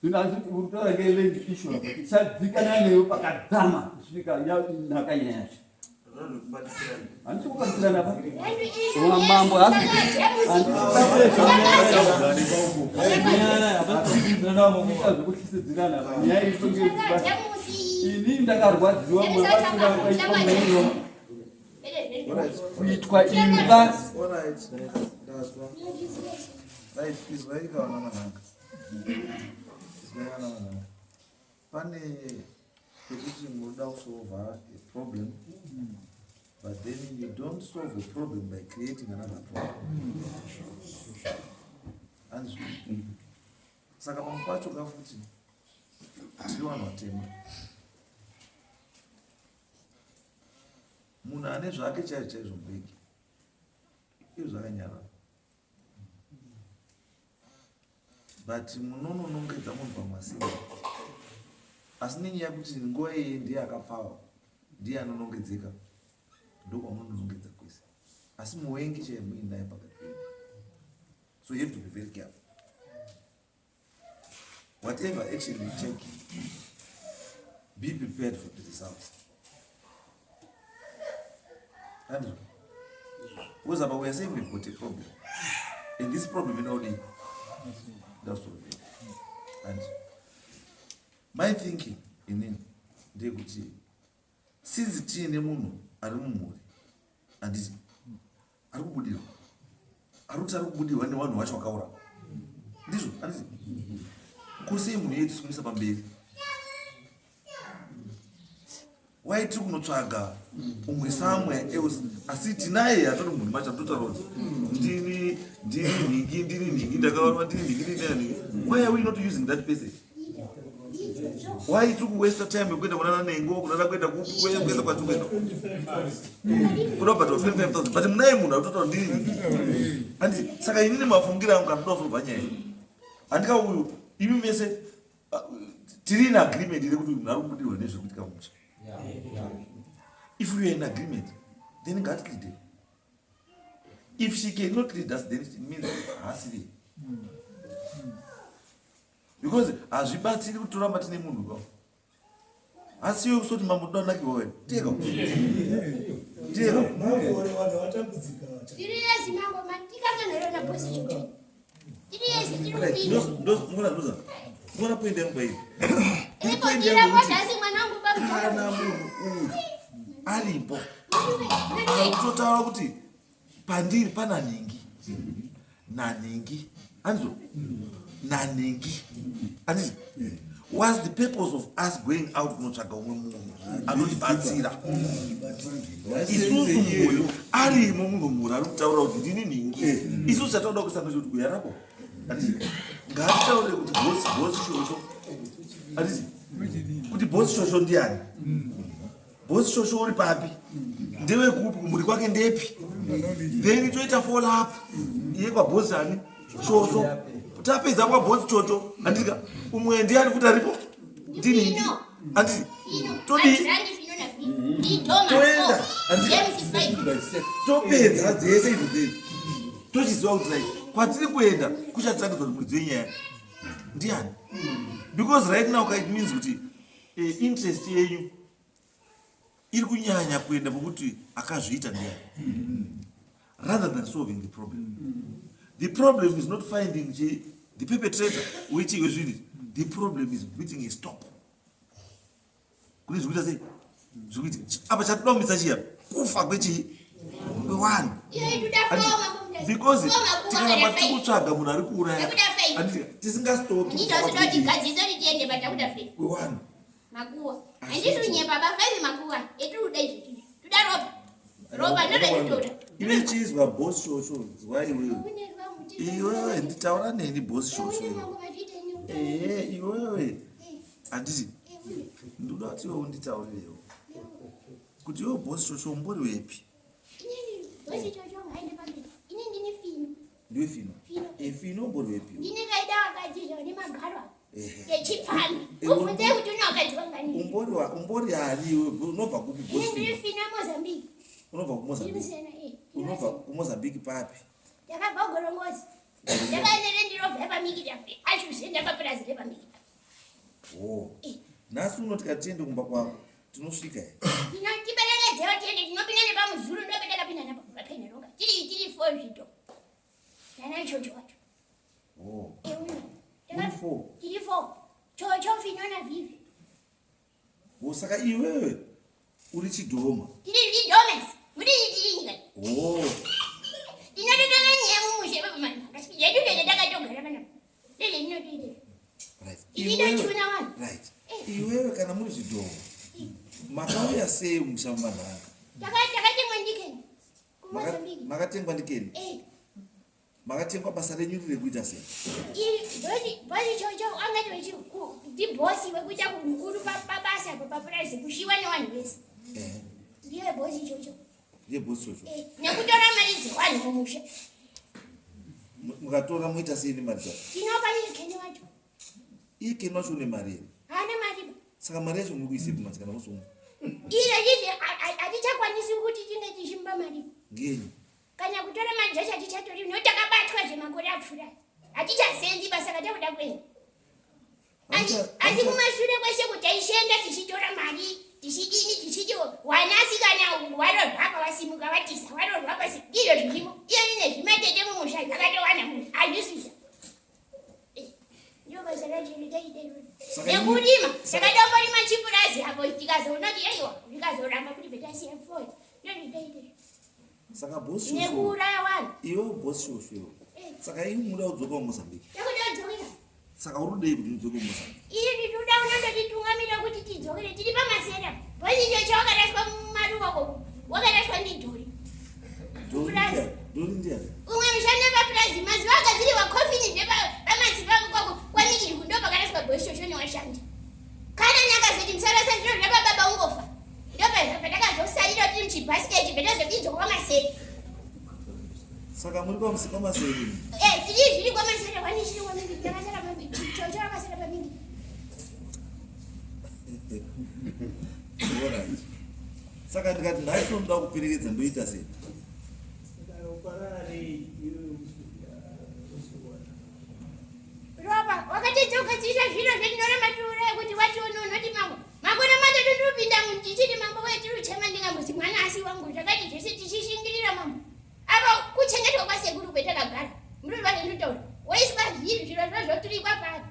zvino asi uritaura ngelendi issue apa tichadzikana neyo pakadzama kusvika nhaka nyaya yacho Andisi kubatsirana pa. Mambo hapo. Ini ndakarwadziwa mwebatsira kwaitwa kuitwa imba. Right, izwaika wana mananga. Pane pekuti munoda kusolva a problem, but then you don't solve a problem by creating another problem. Saka pamwe pacho kafuti tiri vanhu vatema. Munhu ane zvake chaizvo chaizvo mbeki izvo zvakanyarara, but munononongedza munhu pamasimba. Asi nenyaya yekuti nguva iyi ndiye akapfawa, ndiye anonongedzeka, ndokwamunonongedza kwese. Asi muvengi chaimuinaye pakati penyu. So you have to be very careful. Whatever action you take, be prepared for the results. Andrew, because we are saying we've got a problem, and this problem in only that's what we do. And my thinking in it, ndekuti since tiine munhu ari mumhuri handiti ari kubudirwa, arikuti ari kubudirwa nevanhu vacho vakaura, ndizvo handiti kusei munhu yedu tikumisa pamberi. Why tiri kunotsvaga umwe somewhere else, asi tinaye hatori munhu macho totaura kuti ndiri nhingi ndakavarwa ndiri nhingi. Why are we not using that person? Why tiri kuwaste time yekuenda kunana nengo, kunana kuenda kuenda kwatiri kuenda kunobva 25,000, but munaye munhu atotaura ndiri nhingi. Handiti saka inini mafungira angu kanoda kusolva nyaya iyi. Handika uyu imi mese tiri in agreement rekuti munhu ari kubudirwa nezvekuitika mumusha. If we are in agreement, then God lead her. If she cannot lead us, then it means hasiri. Because hazvibatsiri kutoramba tine munhu kwa. Asi iwe kusoti mambo ndonakiwa wewe. Teka. Mambo wale watambudzika wacha. Tiriesi mambo matika kana rona position. Tiriesi tirupini. Mwana point yangu hivi. Iko jira kwa dasi mwanangu baba. Kana munhu uyu alipo. Totaura kuti pandiri pana nhingi. Naningi. Anzo. Naningi. Anzi. What's the purpose of us going out kunotsvaga umwe munhu anotibatsira? Isusu mwoyo arimo munhu mhuri ari kutaura kuti ndini nhingi. Isusu chatoda kusanga kuti kuyarapo. Ngatitaure kuti bosi shosho. Anzi. Kuti bosi shosho ndiani? Bosi shosho uri papi? Ndewe kupi kumuri kwake ndepi? Then toita follow up. Iye kwa bosi ani? Shosho. Tapedza kwa bosi chocho. Andika umwe ndiani kuti aripo? Ndini. Anditi. Todi. Toenda. Topedza dzese idzi. Tochiziva kuti like kwatiri kuenda kuchatandisa kuti mwedzi wenyaya. Ndiani? Because right now it means kuti interest yenyu iri kunyanya kuenda pokuti akazviita ndiani. Rather than solving the problem. The problem is not finding the perpetrator which is really. The problem is putting a stop. Kune zvikuita sei? Zvikuita apa chatodomisa chiya kufa kwechi one. Because tikana matikutsvaga munhu ari kuuraya. Tisingastopi. Ndizodoti gadziso ritiende batakuda fe. One. Makuwa. Andisi unyepa bafezi makuwa. Eturuda izvi. Tuda roba ndoda. Iwe chizwa boss shosho. Why iwe? Iwe nditaura neni boss shosho. Iwewe. Andisi. Ndoda kuti wewe unditaurirewo. Kuti wewe boss shosho umbori wepi? Bosi chocho ngaende pamberi. Ini ndine fino. Ndiwe fino. Fino umbori wepi? Ndine kaida wakadzizwa nemagarwa. Yechipfani. Ufunze kuti unakadzwa ngani? Umbori ani iwe unobva kupi boss fino? Ndine fino Mozambique. Unobva kuMozambique. Unobva kuMozambique papi? Ndakabva kuGorongosi. Ndakaenere ndirobva pamikita. Achusenda papurazi repamikita. Oh. Nasi unoti katiende kumba kwako. Tinosvika here. Tinotibereke dzeva tiende tinopinda nepamuzuru ndopetaka pinda napo papenya ronga tiri 4 zvito ndana chocho wacho tiri 4 chocho finona vivi Saka iwewe uri chidhoma. Tiri chidhoma. Muri tiri nyika. Tinototanga nyemu mushe baba mani. Yedu dede takatogara pana. Dede inotide. Right. Inotuna wani. Right. Iwewe kana muri chidhoma. Makauya sei mushamba ndanga? Takatengwa ndikeni. Kumozambiki. Makatengwa ndikeni? Makatengwa basa renyu rekuita sei? Bosi chocho angati ndi bosi wekuita kukuru pabasa papapurazi kushiwa nevanhu vese. Ndiye bosi chocho. Ndiye bosi chocho. Nekutora mari dzevanhu mumusha. Mukatora muita sei nemari dzacho? Tinopa ikeni wacho. Ikeni wacho une mari here? Haana mari. Saka mari yacho muri kuisipi masikana musungu? Izvi hatichakwanisi kuti tinge tichimba mari. Ngenyi? Kana kutora mari dzacho hatichatori nokuti takabatwa zvemakore apfuura. Hatichasendi basa katakuda kuenda. Asi kumashure kwese kuti taishenda tichitora mari tichidini tichiti wanasi kana warorwapa vasimuka vatisa warorwapa iro zvirimo iyo ine zvimatete mumusha zvakatowana munhu aizvizvizva ndiyo basa racho ritaidero nekurima takatomborima chipurazi apo tikazoona kuti aiwa vikazoramba kuti betasiya foi ndiyo ritaidero saka bosi nekuuraya vanhu iwe bosi shosho saka ini muda kudzoka kuMozambique takutodzokera saka urudei kuti udzoke kuMozambique iri toda unondotitungamira kuti tidzokere tiri pamasera bosi chocho wakaraswa mumaruva koku wakaraswa ndidhori Dori ndiani? Umwe mshande papurazi mazuva akadziriwa kofini pamaziva koko kwanikiri kundo pakaraswa bosi chocho newashandi kana nyakazoti msarasa zviro zvapababa ungofa ndopatakazosalira tiri muchibhasiketi petazodizwa kwamaseri saka muri pamusika maseri tiri zviri kwamaseri wani chiri kwamingi takasara pambiri chocho akasara pambiri alright saka ndikati nhasi ndoda kuperekedza ndoita sei roba wakatidzoka tiita zviro zvetinora matiura ekuti wationa unoti mambo makore matatu ndirupinda tichiti mambo wetiri uchema ndingambozi mwana asi wangu zvakati zvese tichishingirira mambo apa kuchengetwa kwasekuru kwetakagara mururi wake nditaura waiswa zviri zviro zvozoturikwa pari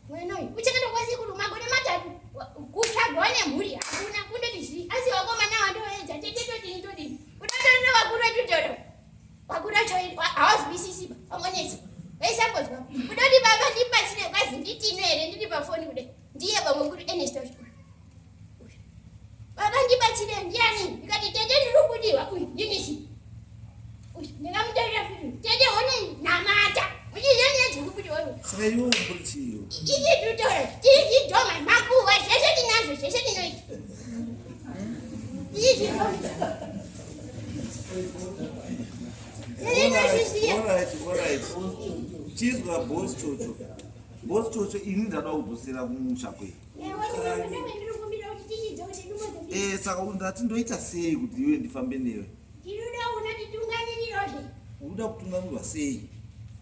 mwenoyi kuchengetwa kwasekuru makore matatu kutsvagwa nemhuri hakuna kundoti zviri asi wakomana wandoedza tetetotini unotorina vakuru vetutaura vakuru vacho havazwisisiba vamonesi vaisambozwa kudoti baba ndibatsire kwazi nditino here ndiri pafoni kudai ndiye vamwe kuri enestos baba ndibatsire ndiani ndikati tete ndiri kudiwa uyu ndinisi ndingamutarira futi tete hone namata uchizenyedzo kuti waro saka iwe muri chiyo ichi tutora tichidhoma makuva zvese tinazvo zvese tinoita alright chizwa bosi chocho ini ndada kudzosera kumusha kwedu saka ndati ndoita sei kuti iwe ndifambe newe ndinoda unatitungamirirahe unoda kutungamirwa sei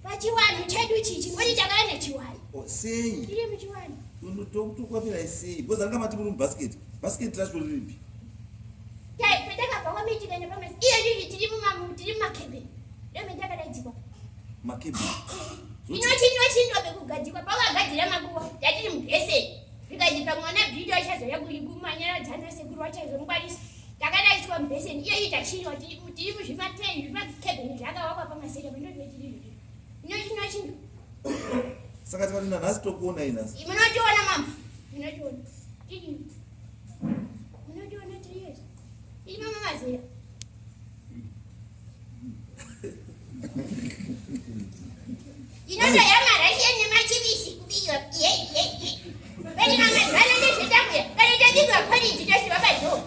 pachiwanhu chedu chichi ngoti takava nechiwanhu sei tiri muchiwanhu tokutokwapira sei bcause anga mati muri mubhasiketi bhasiketi racho riripi petakabva kwamitika nepamasi iyo tiri mumakebe ndometakadaidzikwa makebe inochindwa pekugadzikwa pakagadzira makuva tatiri mubheseni zvikazipa mwana bhidio achazoya kumanyaradzana sekuru vachazomukwanisa takadaiswa mubheseni iyo tachindwa tiri muzvimatei zvimakebeni zvakawakwa pamaseri panototiriri inochindwa saka tikatenda nhasi tokuona inasi munotiona mama munotiona tiri munotiona tiri yese tiri mamamazera inotoya marashia nemachivisi kubiwa venimamazana ndezvetakuya kanotadizwa poriji tosiva padhoo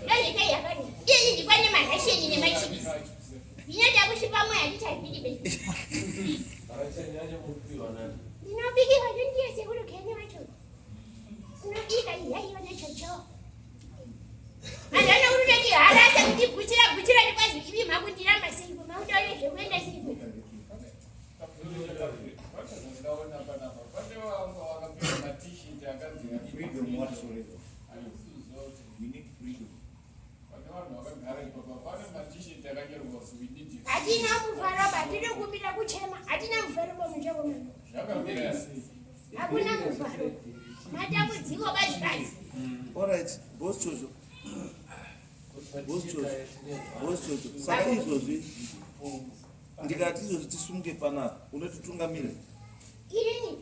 ndozvetaiyakani iyi ndikwane marasheni nemachivisi inota kushipa moya ndichavhiribe ndinobikirwa ndondiye sekuru kene wacho unobika iyaiwa nechocho andana urudati harasa kuti bhuchira ndikwazi ivi makundiramba seipo mautaure zvekuenda seipo hakuna mufaro matambudziko kazvikazi. Alright, boss Chocho. Boss Chocho. Saka izvozvi ndikati izvozvi tisunge panapa unotitungamira. Irini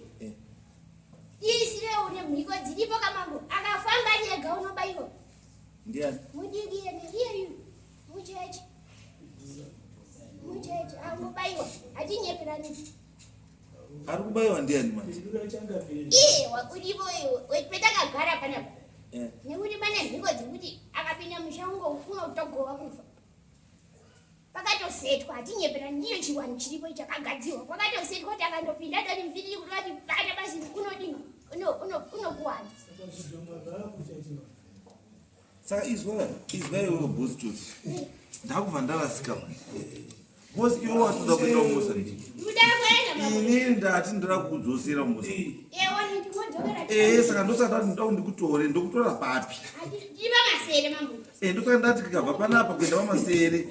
isire une mhiko dziripo kamambo akafamba nyega unobaiwa. Ndiani? Mudigire iyeyu mucheche angobaiwa achinyepirani. Ari kubayiwa ndiani manje? Iye uripo petakagara panapa nekuti pane mhiko dzekuti akapinda mushango unotogova kufa. Pakatosetwa achinyepirani ndiyo chiwani chiripo chakagadzirwa kwakatosetwa kuti akandopinda dani mviri kuti vati bata basi unodini unokuwadza. Saka izwa iwewe boss Chocho. Ndakubva ndarasika manje. Boss iwe watoda kuenda musa ndi. Ini ndati ndira kukudzosera musa. Saka ndosaka ndati ndikutore ndokutora papi. Ndiba masere mambo. Ndosaka ndati tikabva panapa kuenda pamasere.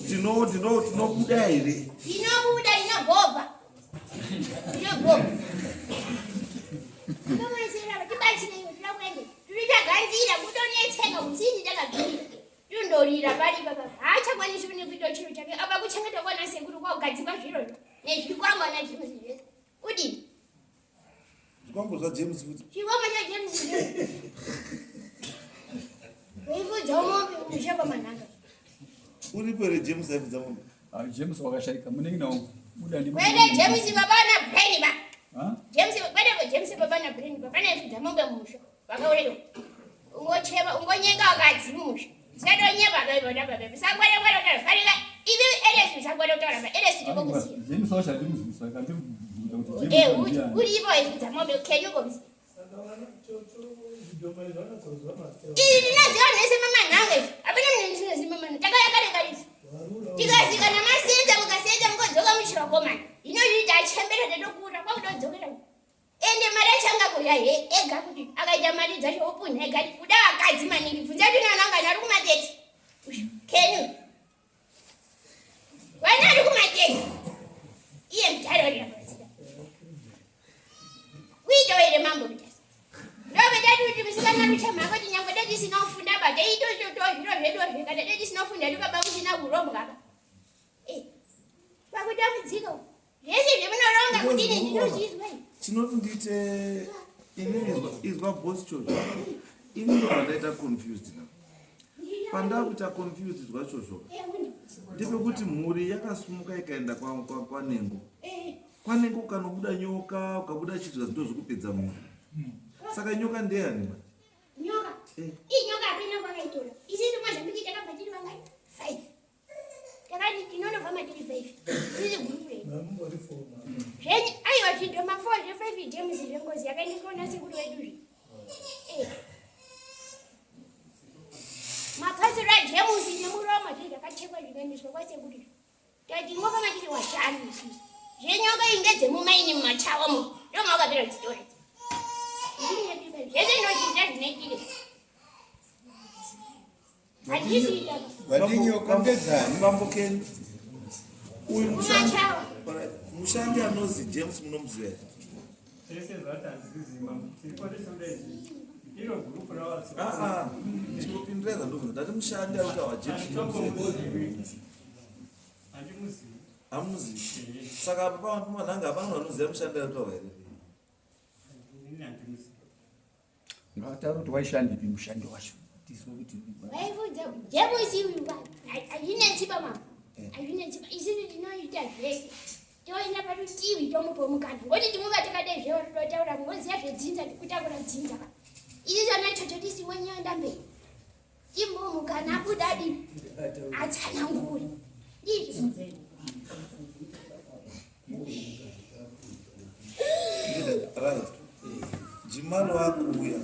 Tinobuda here. Inobuda inobhobha. Inomasera tibatsire iwe tinakuende. Tirichaganzira kutonetsenga mutsini takagirira. Tindorira pari baba. Haachakwanisi kuita chiro chake. Apa kuchengeta kwana sekuru kwagadzikwa zviro. Nezvikwangwa nazvimwe zvese. Udini? Zvikwangwa zvaJames futi. Chikwangwa chaJames. Weivudza mombe umushaka manhanga. Uripo here James aibvudza mombe? James wakashaika munenge nawo. Kwede James baba na brain ba. James baba na brain ba. Pane fudza mombe mumusha. Vakaureka. Ungonyenga wakadzi mumusha. Sikatonyeba kaibona baba. Sakwere utafarika. Ivi Elesi sakwere utafarika. Elesi tikokusiya. James washati muzvisa kandi kuti uripo ifudza mombe kenyuko. Ndinaziva nese mamanhanga. Apana munhu ndinoziva mamanhanga. Takayakarekarisa. Tikazika namasenza mukasenza mukodzoka muchirakomana. Inozviita achembera tatokura kwakutodzokera. Ende mari achangakuya ega kuti akaita mari dzacho opunha ega kuda vakadzi maningi. Bvunza kuti nananga ari kumateti. Kenyu. Wana ari kumateti. Iye mutare wari yapasika. Kuita here mambo kutasa. Ndobedati kuti musikana ruchama kuti nyangwe dati sinofunda bata itototo zviro zvedu zvikata dati sinofunda ndibaba kusina kurombwa. Pakutambudzika. Zvese zvemunoronga kudini ndinozvizwa. Chinoti ndite izwa boss Chocho. Ini pandaita confused na. Pandakuita confused zva Chocho. Ndepekuti mhuri yakasumuka ikaenda kwanengo. Kwanengo kanobuda nyoka, ukabuda chizwa ndozvokupedza mhuri. Saka nyoka ndeyani? Nyoka? Nyoka apina kwakaitora. Isisi mwazambiki takabva tiri vangai? 5. Takati tinonobva matiri 5. Tiri group redu. Aiwa chidhoma 4 zve5 James zvengozi yakaendeswa nasekuru vedu. Mapasiro aJames nemuroma zvakachekwa zvikaendeswa kwasekuru. Tati ngoka matiri washanu isisi. Zvenyoka ingedze mumaini mumatawamo. Ndomwakapera dzitori. Mambokeni uyu mushandi anozi James munomuziva ndinopindira zandobvunza ndati mushandi arikutaura James hamuzivi saka apa pamanhanga hapana vanoziva mushandi arikutaura here ngataura kuti waishandipi mushandi wacho tizwe kuti waivudza James uyu hazvine ntsiba mama hazvine ntsiba isisi tinoita zvese toenda parutivi tomupa mukana ngoti timuka tikade zvewo totaura ngoziya zvedzinza tikutakura dzinza isisi ana Chocho tisimwenyeenda mberi timbomukana abuda adini atsanangure ndizvo right Jimalo akuya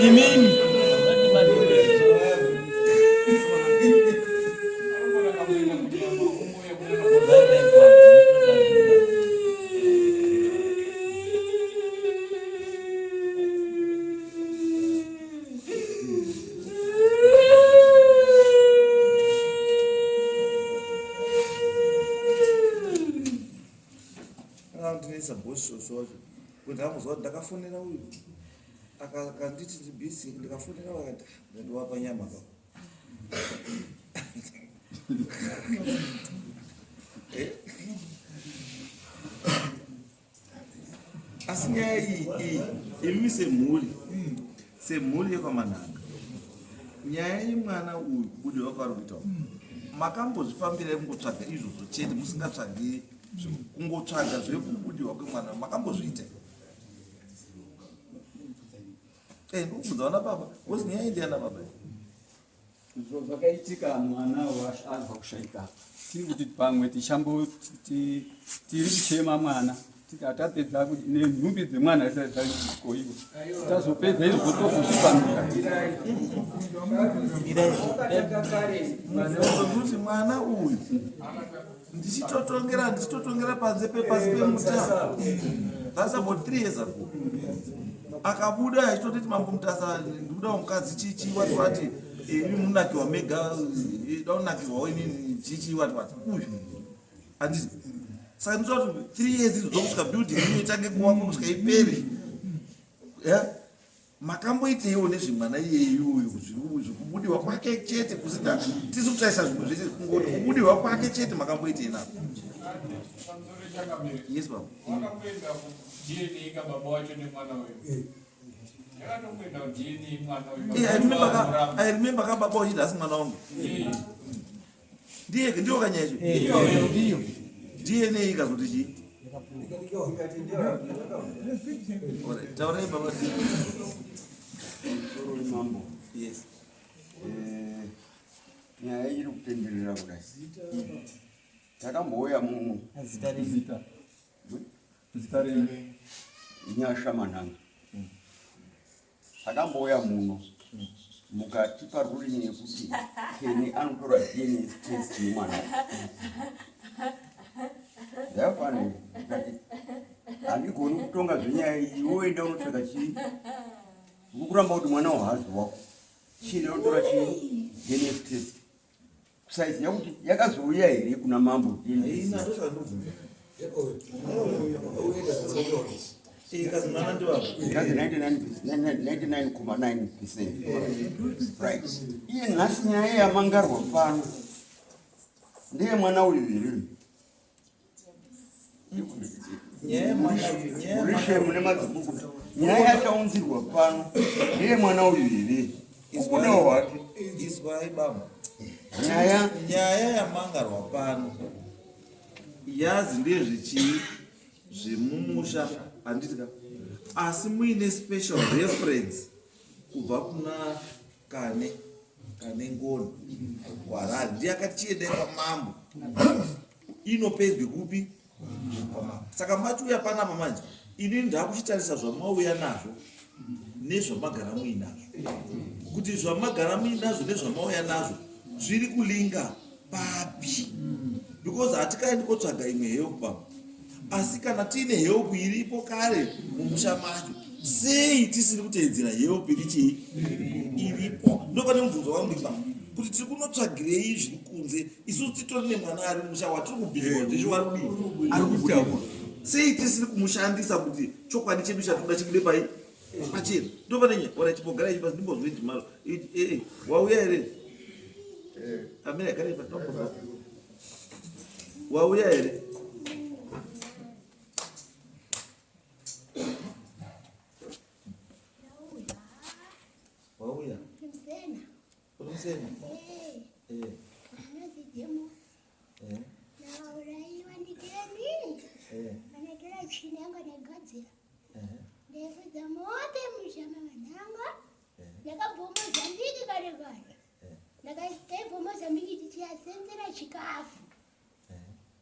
imini ndinesa bosisosozvo kuti amuzwa kuti ndakafonera uyu akanditi ndibhisi ndikafonera vakati ndandowapa nyama ka asi nyaya iyi imimi semhuri yekwamanhanga nyaya yemwana uyu kubude wakari kuitawo makambozvifambira kungotsvaga izvozvo chete musingatsvagi kungotsvaga zvekubudiwa kwemwana makambozviita ndokubvunzawana baba ozi nyaya indiyana baba izvo zvakaitika mwana azwa kushaika tiri kuti pamwe tiri kuchema mwana tikatapedza nenhumbi dzemwana isaiikoiwa tazopedza izvo tozvikuti mwana uyu ndichitotongera panze pepasi pemuta that's about 3 years ago akabuda achitotiti mambo mutasa ndikuda mukadzi chichi wati imi munakiwa mega daunakiwawo inini chichi wati uyu handiti saka nditoti 3 years idzo zokusvika building inoitange kuvakwa kusvika iperi makamboiteiwo nezvemwana iyeyuyu zvekubudiwa kwake chete kusina tisi kutaisa zvimwe zvese kungoti kubudiwa kwake chete makamboitei nako yes baba wakamboenda kudna kababa wacho nemwana uyu yakatomboenda kudna mwana uyu I remember kababa wachida asi mwana wangu ndiyo kanyacho DNA ikazoti chii taurai baba mambo yes nyaya iri kutenderera kudai takambouya muno zita renyu Nyasha Manhanga takambouya muno mukatipa ruling yekuti Keni anotora DNA test yemwana ndapane handigoni kutonga zvenyaya iyi woenda unotsvaga chii ukuramba kuti mwana wahazi wako chii anotora chii DNA test kusaiziva kuti yakazouya here kuna mambo ikazi 99.9%. Right. Iye nhasi nyaya yamangarwa pano ndeye mwana uyu here mune madzibhuku nyaya yachaunzirwa pano ndeye mwana uyu here ukudawo wake iswai baba nyaya yamangarwa pano yazi ndezvechii zvemumusha handitika asi muine special reference kubva kuna kane ngoni warari ndiyakati chiendai kwamambo inopedzwe kupi kwamambo saka machiuya panapa manje inini ndakuchitarisa zvamauya nazvo nezvamagara muinazvo kuti zvamagara muinazvo nezvamauya nazvo zviri kulinga papi because hatikaendi kotsvaga imwe help baba asi kana tiine help iripo kare mumusha macho sei tisiri kuteedzera help iripo ndopane mubvunzo wangu ipa kuti tiri kunotsvagirei zviri kunze isusu titori nemwana ari mumusha watiri kubhirwa zveshe ari kubudikwa sei tisiri kumushandisa kuti chokwadi chedu chatoda chikude pai pachena ndopane ora chipogarai chipa ndimbozwe ndimaro wauya here amira yakaripa tombova wauya here wauya unomsena nauraiwa ndikeni vanatola chini yanga negadzira ndekudza mope mushama vanhanga ndakabva mozambiki kare ndakaibva mozambiki tichiyasenzera chikafu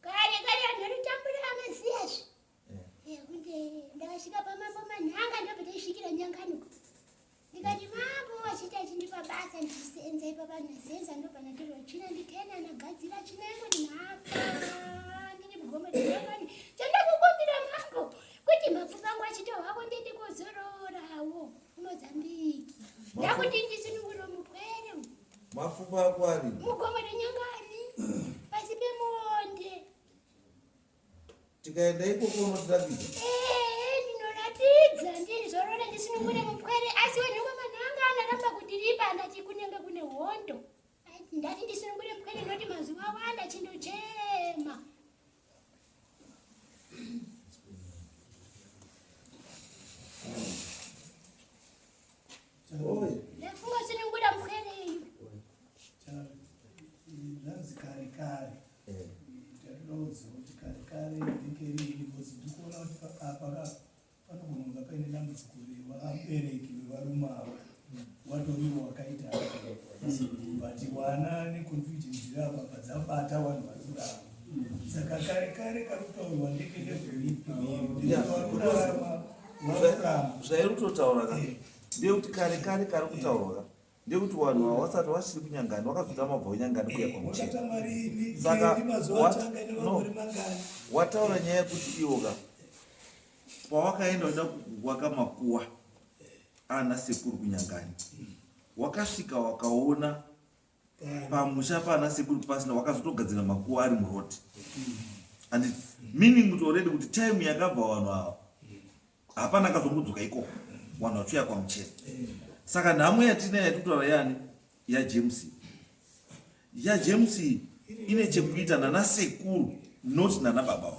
kare vanhu vanotambura amaziyazve kunde ndakasvika pamambo manhanga ndobva taisvikira nyanganuko ndikati mambo wachita chindipa basa ndichisenza ipapa nasenza ndobva natorwa china ndikena nagadzira china yangu nhaka ndine mugombe ndakani chandakukumbira mambo kuti mapfupa angu achita hwako ndende kozororawo kumozambiki ndakuti ndisinunguro mupwere mapfupa ako ari mugombe renyangani pasi pemuonde tikaenda ikoko unotiratidza ndinoratidza ndizorora ndisinokune mupwere asi wenhoko manhanga anaramba kudiripa ndati kunenge kune hondo ndati ndisinokune mupwere noti mazuva awanda chindochema ndafunga sinonguda mupwere iyo zvanzi kare kare tatodaudza kuti kare kare ndingerini because ndikuona kuti apa panogona kunga paine dambudziko revabereki vevarume ava watoriwo wakaita but wana neconfusion dziri apa padzabata vanhu vari kurama saka kare kare kari kutaurwa ndekenevarurama zvairi kutotaura ka ndekuti kare kare kari kutaurwa ndekuti vanhu ava vasati vachiri kunyangani vakazotama mabva unyangani kuya kwamucheni saka wataura nyaya yekuti iwo ka pawakaenda uda waka makuwa ana sekuru kunyangani wakasvika wakaona pamusha pana sekuru pasina wakazotogadzira makuwa ari muroti and meaning kuti already kuti time yakabva vanhu ava hapana kazomudzoka ikoko vanhu vachiuya kwamucheni saka nhamo yatina yatitaura yani yajames ine chekuita nana sekuru not nana baba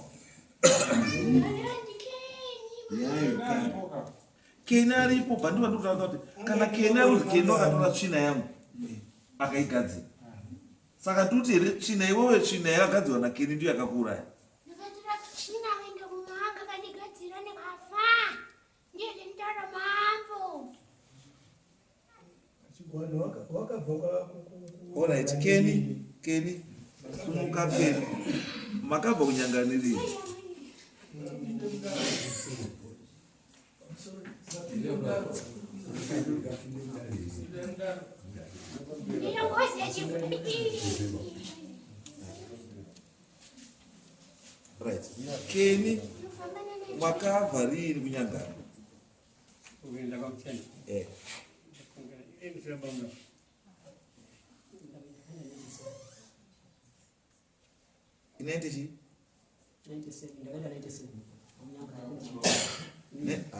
Keni aripo bandi vandokutaura kuti kana Keni ari Keni wakatora tsvina yangu akaigadzira saka tuti here tsvina iwewe tsvina yakagadzirwa naKeni ndiyo yakakuuraya ndakatora tsvina wende kumahanga kandigadzira nekafa ndiye ndintaura mambo alright Keni sumuka Keni makabva kunyangani rini right Keni makabva rini kunyangani inaite chii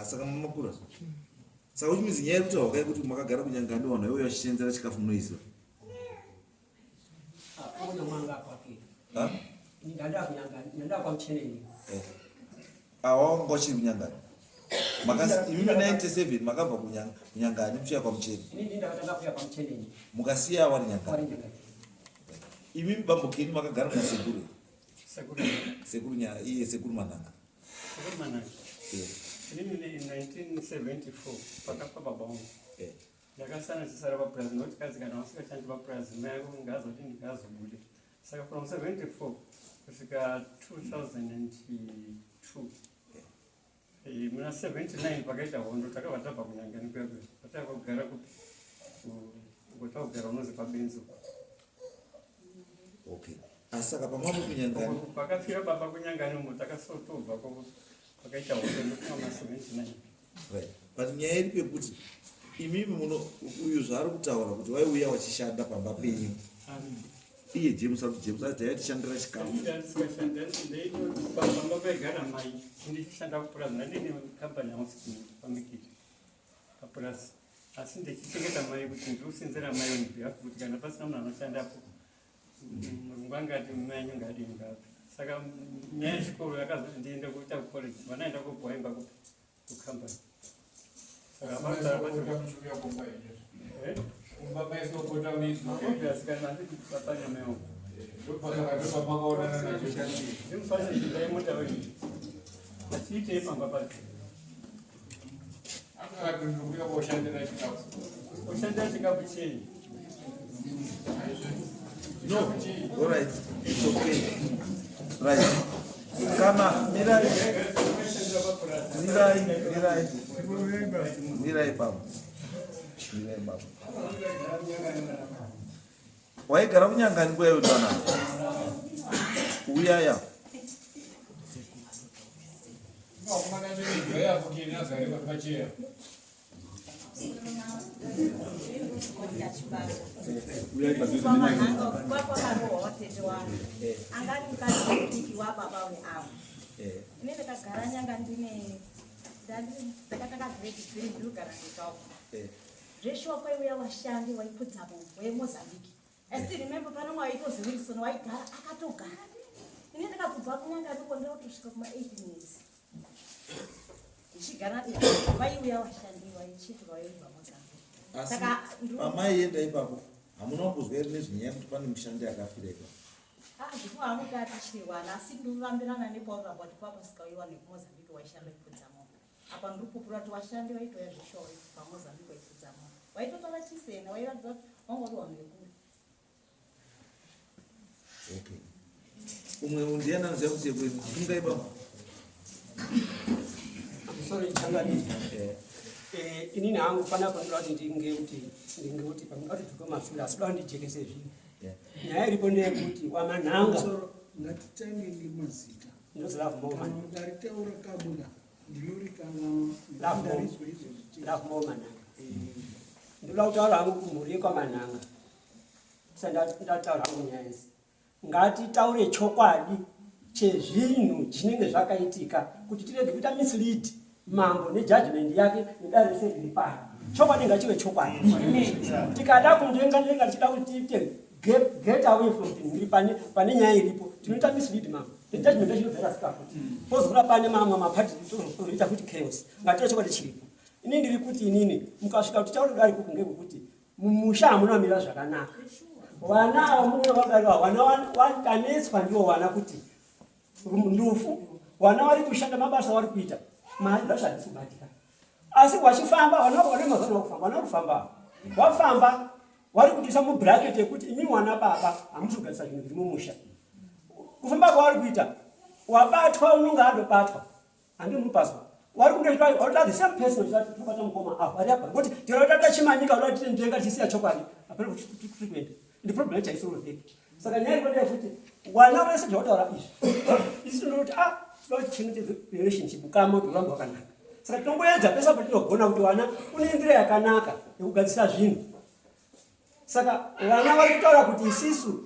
saka mamakura saka uchimizi nyaya yekuti haukai kuti makagara kunyangani vanhu vaiuya vachishenzera chikafu munoisa awanga uchiri kunyangani imimi 97 makabva kunyangani muchiya kwamucheni mukasiya vari nyangani imimi bambo Keni makagara nasekuru sekuru iye sekuru manhanga inini 1974 pakafa baba wangu ndakasana chisara papurazi nokuti kazi kana wasikashandi papurazi mai vangu ngazoti ndingazobude saka from 74 kusvika 2002 muna 79 pakaita hondo takabva tabva kunyangani kwekwe patakugara ngotakugara unozi pabenzo okay asaka pamambo kunyangani pakafira baba kunyangani umo takasotobva pakaita hondo nokuma 79 right but nyaya iri pekuti imimi muno uyu zvaari kutaura kuti waiuya wachishanda pamba penyu iye James ati yaitishandira chikafu pamba paigara mai ndichishanda kupurazi ndandine kambani yamusipamikiti papurazi asi ndichichengeta mai kuti ndiusenzera mai onbehalf kuti kana pasina munhu anoshandapo murungu angati manyu ngadini ngapi saka nyaya yechikoro yakazoti ndiende kuita kucollege vanaenda kubwaimba kukambani oshandira chikafu chenyu no alright it's okay right kama mirai baba waigara kunyangani kweyo ndana uyaya Ini ndakagara nyanga ndine ndakatanga grade 3 ndinogara ndikawo. Zveshoko iuya washandi waipudza mombo weMozambique. I still remember pana waitozi Wilson waigara akatogara. Ini ndakabva kunyanga ndiko ndakutosvika kuma 8 years. Ndichigara vaiuya washandi waichitirwa waibva Mozambique. Saka pamaienda ipapo hamuna kuzwa ere nezvenyaya kuti pane mushandi akafireka? Ndiko hamuda tichirwana asi ndorambirana nepaura kuti papasikawiwa nekumozambique waishanda kupudza mombo. Apa ndikupupura kuti washandi waitoya zveshowa paMozambique waipudza mombo. Waitotora chisena wairatidza kuti wanga uri wanhu wekure. Okay. Umwe undiana anoziva kuti kwenu kunga ipapo? Sorry, changani. Inini hangu pana panoti ndingeuti panoti tukomasura asida ndijekese zvinhu. Nyaya iripo ndeyekuti wamanhanga ngatitange ngemazita ndozira kumoma ndaritaura kabula ndinorikanwa ndakumoma ndoda kutaura hangu kumhuri yekwamanhanga ndataura hangu nyaya idzi ngatitaure chokwadi chezvinhu chinenge zvakaitika kuti tirege kuita mislead mambo nejudgment yake nedare rese riri pano. Chokwadi ngachive chokwadi. Tikada kundenga tichida kuti tiite get away from things pane nyaya iripo tinoita mislead mambo. The judgment inobvera sika kuti pozora pane mamwe mapati tozoita kuti chaos ngatiye chokwadi chiripo. Ini ndiri kuti inini mukasvika kuti tauro dari kukunge kuti mumusha hamunamira zvakanaka. Wana vamunogara wana wakanetswa ndiwo wana kuti ndufu wana vari kushanda mabasa vari kuita mari zvashadisi kubatika asi wachifamba wana mazano kufamba wana kufamba wafamba vari kutisa mubracket yekuti imi mwana baba hamusi kugaisa zvinhu zviri mumusha kufamba kwavari kuita wabatwa unonga adobatwa handi mupaswa vari kundoita waita the same person that tobata mukoma apa vari apa kuti tirotata chimanyika vari kuti ndenga chisiya chokwadi apana kuti treatment the problem is so big. Saka nyaya ikoda kuti wana wese ndotaura izvi ndinoti tinochengete relationship kama kuti uramba wakanaka. Saka tinongoedza pesa patinogona kuti wana une nzira yakanaka yekugadzisa zvinhu. Saka wana vari kutaura kuti isisu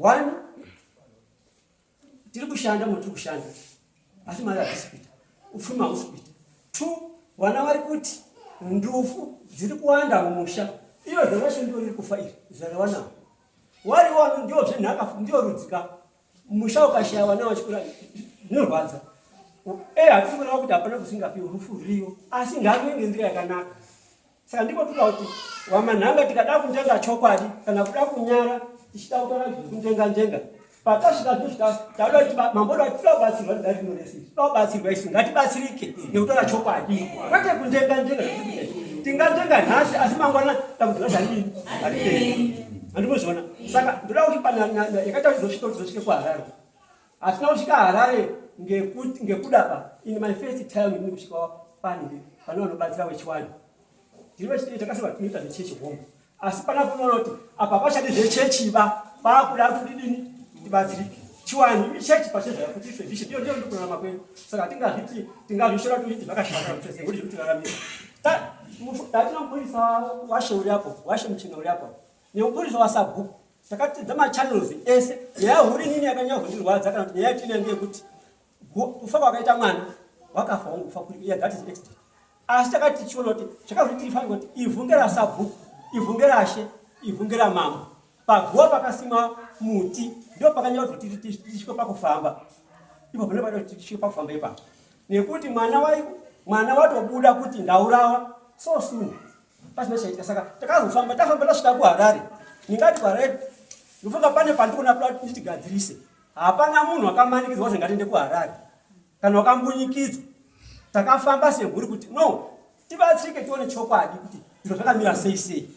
one tiri kushanda muri kushanda asi mari hazisi kuita upfumi hausi kuita. Two wana vari kuti ndufu dziri kuwanda mumusha iyo generation ndiyo iri kufa iri zvarawana wari wanu ndio zvinhaka ndio rudzika musha ukashaya wana wachikura zvinorwadza hatisi kuona kuti hapana kusingafi rufu ruriyo asi ngavenge nzira yakanaka. Saka ndiko tuka kuti wamanhanga tikada kundenga chokwadi kana kuda kunyara tichida kutaura zvekundenga patasvika zvinosvika taura kuti mamboda tinobatsirwa ndari rinoresi tinobatsirwa isu ngatibatsirike nekutaura chokwadi kwete kundenga tingandenga nhasi asi mangwana takudziva zvadini handimozviona. Saka ndoda kuti yakaita izosvike kuHarare hatina kusvika Harare ngekuda in my first time ndini kusvika pane vanobatsira wechiwani ndiri takasiva tinoita zvechechi home asi pana kunoona kuti apa pashandi zvechechiva paakuda kuti dini tibatsirike chiwani ichechi pachezvaya kuti tradition ndiyo ndikurarama kwedu. Saka tingazviti tingazvishora kuti vakashanda kuti kuti tiraramira tatina mupurisa washe uri apo washe muchina uri apo nemupurisa wasabhuku takatidza machannels ese nyaya huri nini yakanyazondirwadza kana kuti nyaya yatinenge yekuti kufa kwakaita mwana wakafa wangu kufa kuri that is accident. Asi takati tichiona kuti zvakazoti tirifanira kuti ivhunge sabhuku ivhunge rashe ivhunge mambo paguwa pakasimwa muti ndio pakanyanya kuti tisvike pakufamba ipo pane pano tisvike pakufamba ipapo nekuti mwana watobuda kuti ndaurawa so soon pasina chaitika. Saka takazofamba tafamba tasvika kuHarare ningati kuHarare ndofunga pane pandikona kuda kuti tigadzirise hapana munhu wakamanikidzwa kuti ngatiende kuHarare kana wakambunyikidzwa takafamba semhuri kuti no tibatsirike tione chokwadi kuti zviro zvakamira sei.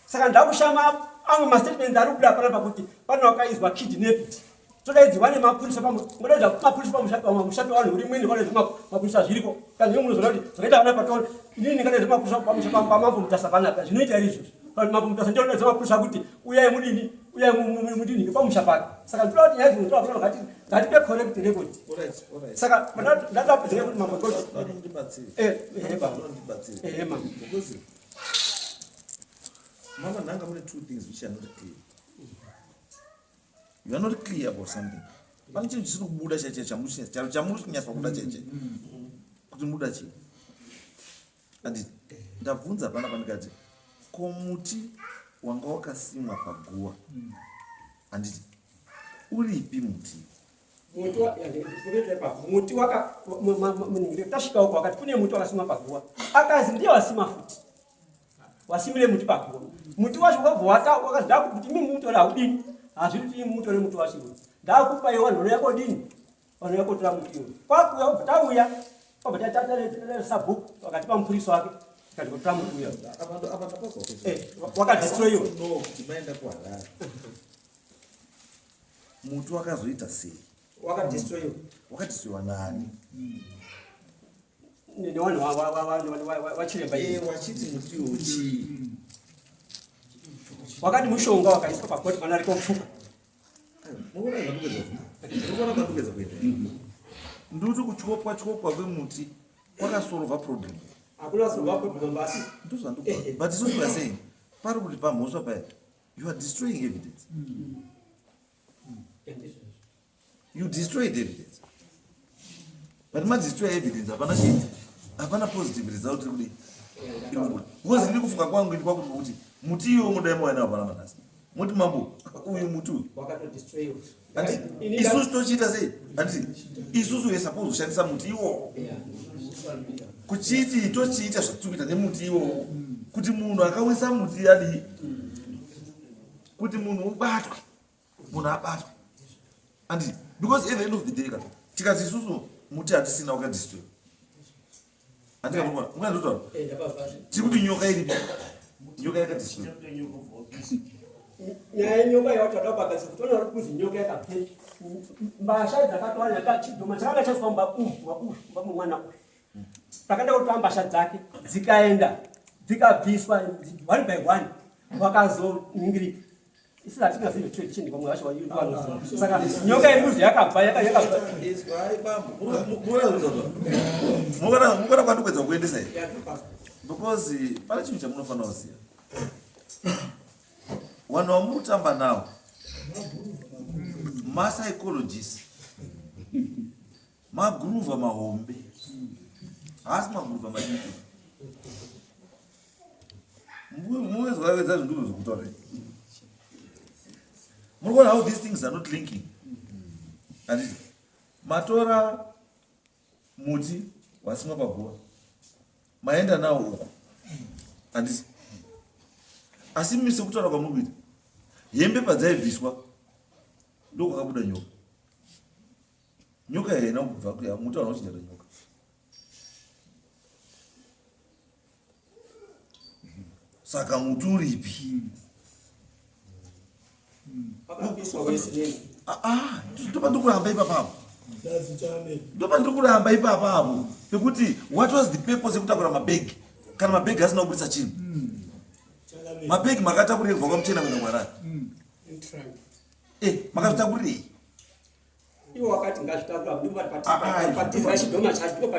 Saka ndakushama amwe mastatements ari kubuda panapa kuti pane wakaizwa kidnapped todaidzirwa nemapurisa ngodaidza mapurisa pamushapi wanhu uri mwini vane mapurisa zviriko kana imwe munozoona kuti zvakaita vana patoni inini ndingadai zvemapurisa pamambo mutasa panapa zvinoita rizvo mambo mutasa ndiona zvemapurisa kuti uyai mudini uyai mudini ngepamusha pake. Saka ndinoda kuti nyaya dzinotoa ngatipe correct record. Saka ndadapedzera kuti mambo kuti Mama Nanga, mune two things which are not clear. You are not clear about something. pane chinhu chisiri kubuda cheche chamuri kunyasa kuda cheche kuti muda chii. Handiti ndabvunza pana pandikati ko muti wanga wakasimwa paguwa, handiti uripi muti? Muti tasvika uko wakati kune muti wakasimwa paguwa, akazi ndiye wasima futi, wasimire muti paguwa. Muti wacho wakabva wakazida kuti mimi muti uri haudini, hazviti muti uri muti wacho ndakupa iwe wanhu yako dini, wanhu yako tora muti uyu kwakuya ubva tauya kwabva tatatare sabhuku wakatipa mupuriso wake tikati kutora muti uya wakadestroyiwa kuti maenda kuHarare muti wakazoita sei? Wakadestroyiwa nani? nevanhu vachiremba wachiti muti uchi wakati mushonga wakaiswa pakoti mana rikopfuka. Nduti kutyopwa kwemuti kwakasolva problem. Hakuna solva problem basi. But it's what we are saying. Pari kuti pamhosva paya, you are destroying evidence. You destroyed evidence. But ma destroy evidence hapana positive result kuti because ndiri kufunga kwangu ndi kwakuti kuti muti iwo mudai mwana hapana manasi. Muti mambo uyu muti uyu wakatodestroy. Isusu tochita sei? Handiti isusu we suppose kushandisa muti iwo kuchiti tochiita zvatukuita nemuti iwo kuti munhu akawisa muti adi kuti munhu ubatwe, munhu abatwe. Handiti because at the end of the day tikati isusu muti hatisina wakadestroy. Handika mungandotwa tiri kuti nyoka iripi, nyoka yakadestroy. Nyaya yenyoka yawatada pakazi kutona kuzi nyoka yakapeta mbasha dzakatwanya kachidhoma chakanga chaswa mumwana uyu pakanda kuti mbasha dzake dzikaenda dzikabviswa 1 by 1 wakazoningirika isi hatingazive tradition pamwe vacho saka nyoka yemuzi yakabva mukana kwandikwedza kuendesa because pane chinhu chamunofanira kuziva. Vanhu vamutamba navo mapsychologists maguruvha mahombe haasi maguruvha madiki. Muwezwawedza zvinhu zvokutaura muri kuona how these things are not linking. Handiti matora muti wasimwa paguwa maenda nawo uko, handiti asi mise kutaura kwamuri kuita hembe padzaibviswa ndokwakabuda nyoka. Nyoka yaina kubva kuya muti wana kuchinjata nyoka. Saka muti uripi? Ndopa ndikuramba ipapapo. Ndopa ndikuramba ipapapo pekuti what was the purpose yekutakura mabhegi kana mabhegi asina kubudisa chinhu? Mabhegi makatakurirwa kwamuchena kuenda Mwarara. Makazvitakurirei? iwo wakati ngazvitakura ndipatizira chidhoma chacho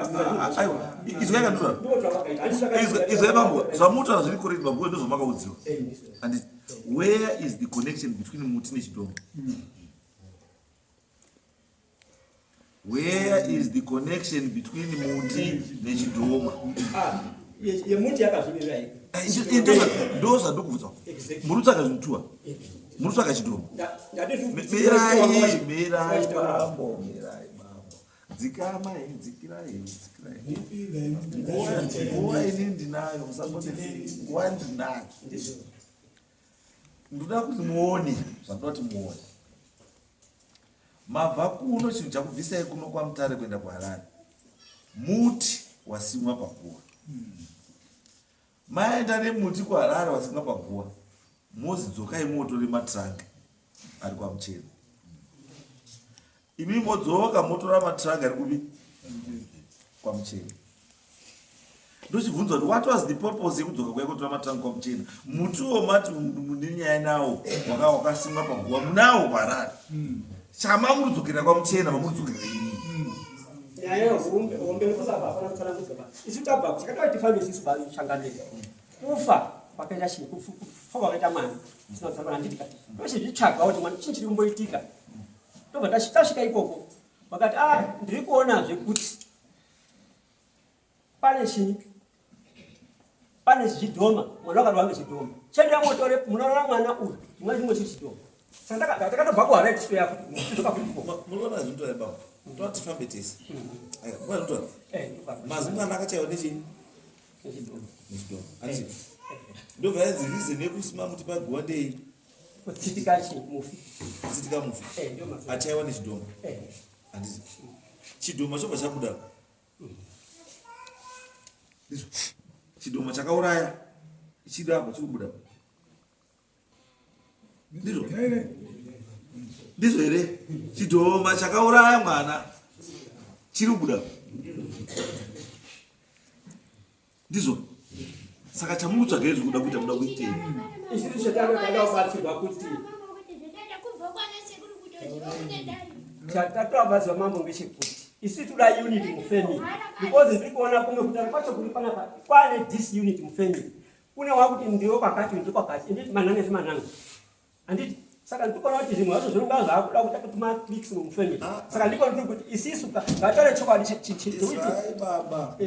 izwa bambo zvamutaura zviri correct bambo ndozvamakaudziwa. And where is the connection between muti nechidhoma? Where is the connection between muti nechidhoma? yemuti yakazvimirira iyi ndo zvandokubvunza. Muri kutsvaga zvimutuwa, muri kutsvaga chidhoma. Mirai mambo. Dzikama dzikirai. Nguva ini ndinayo, musamboti nguva ndinayo. Ndoda kuti muone zvandoda kuti muone. Mabva kuno chinhu chakubvisai kuno kwaMutare kuenda kuHarare muti wasimwa paguwa. Maenda nemuti kuHarare wasimwa paguwa, mozidzokai motore matranga ari kwaMuchena. Imi modzoka motora matranga ari kubi kwaMuchena. Ndochibvunza kuti what was the purpose yekudzoka kwai kotora matranga kwaMuchena? Muti womati munenyaya nawo wakasimwa paguwa munawo kuHarare. Chama muri kudzokera kwaMuchena mamuri kudzokera ini. nyaya hombe nekusaba hapana kutsana kutsaba isu tabva chakataura tifamisi isu bachanganira kufa kwakaita chinhu kufa kwakaita mwana tisina kutsana handiti kati kweshe zvitsvaga kuti mwana chii chiri kumboitika tobva tasvika ikoko vakati ndiri kuonazve kuti pane zvidhoma mwana wakadwa ngechidhoma chendea motore munoona mwana uyu mwa chimwe chechidhoma saka takatobva kuhara chisto yako munoona zvinotora baba totifambe tese mwana mazi mwana akachaiwa nechini nechidhoma ndobva yanzi reason yekusima muti pagondei kutsitika mufi achaiwa nechidhoma handiti chidhoma chobva chabuda chidhoma chakauraya chidabva chikubuda ndizvo here chidhoma chakauraya mwana chiri kubuda ndizvo saka chamutsvaga izvi kuda kuita muda kuitei isiri chetanokandaobatsirwa kuti chatatoabatsirwa mambo ngechekuti isi toda unity mufamily because ndiri kuona kumwe kutari kwacho kuri panapa kwane disunity mufamily kune wakuti ndiwo kwakati ndiri kwakati nditi manhange semanhange handiti saka ndikuona kuti zvimwe zvacho zvinonga zvaakuda kuta kuti maclicks mufamily saka ndiko ndiri kuti isisu ngatore chokwadi baba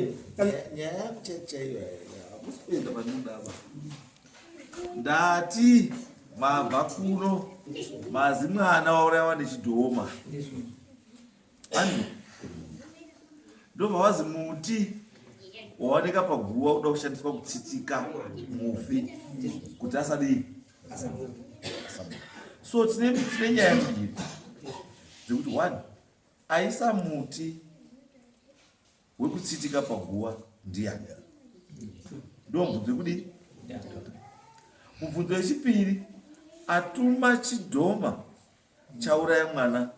nyaya yakuchaichaiwa kuenda panodaba ndati mabva kuno mazi mwana wauraiwa nechidhoma ndobva wazi muti waoneka paguva uda kushandiswa kutsitika mufi kuti asadii. So tine nyaya mbiri dzekuti one aisa muti wekutsitika paguva ndiani ndo mubvunzo wekudii. Mubvunzo wechipiri atuma chidhoma chauraya mwana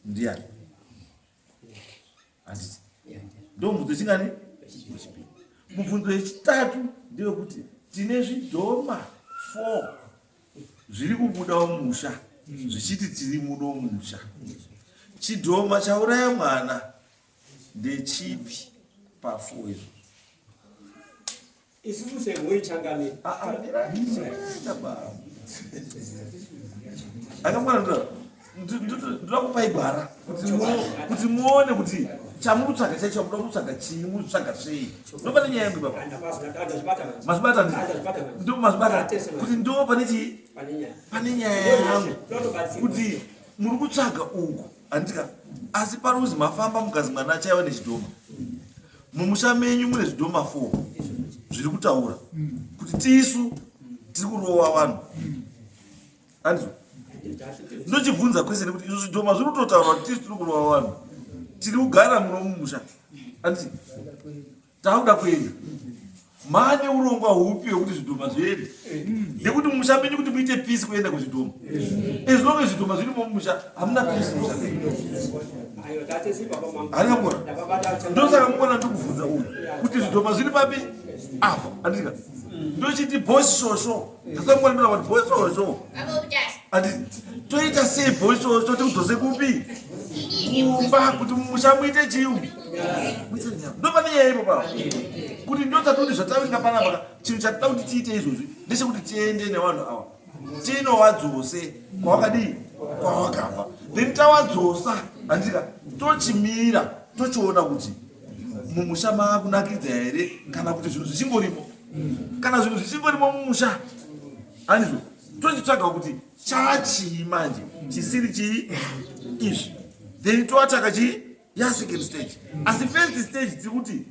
ndiani handiti ndo mubvunzo wechingani wechipiri. Mubvunzo wechitatu ndewekuti tine zvidhoma 4 zviri kubudawo musha zvichiti tiri muno musha. Chidhoma chauraya mwana ndechipi pa4 izvo? isusu semwe changame akamwana ndoda kupai gwara kuti muone kuti chamurutsvaga chaicho muda kutsvaga chii murutsvaga sei. Ndopane nyaya yangu baba mazvibatani ndo mazvibatani kuti ndo pane chii pane nyaya yangu kuti muri kutsvaga uku handika asi paruzi mafamba mukazi mwana chaiwa nechidhoma mumusha menyu mune zvidhoma 4 zviri kutaura kuti tisu tiri kurova vanhu handizvo. Ndochibvunza kwese nekuti izvo zvidhoma zviri kutotaura kuti tisu tiri kurova vanhu tiri kugara muno mumusha handiti takuda kuenda mane urongwa hupi wekuti zvidhoma zviende nekuti mumusha menyu kuti muite pisi kuenda kuzvidhoma ezvinonge zvidhoma zvirimo mumusha hamuna pisi mumusha handikamona. Ndosaka mukona ndikubvunza uyu kuti zvidhoma zviri papi apa handika ndochiti bhosi shosho ndasamukona ndona kuti bhosi shosho handiti toita sei bhosi shosho tikudzose kupi kumba kuti mumusha muite chiyungu ndopane nyaya ipo pava kuti ndotatuti zvatavinga panapa chinhu chatida kuti tiite izvozvi ndechekuti tiende nevanhu ava tinovadzose kwawakadii kwawakabva then tawadzosa handika tochimira tochiona kuti mumusha maakunakidza here kana kuti zvinhu zvichingorimo kana zvinhu zvichingorimo mumusha handizvo tochitsvaga kuti chachii manje chisiri chii izvi then toatsvaga chii second stage. Asi first stage tiri kuti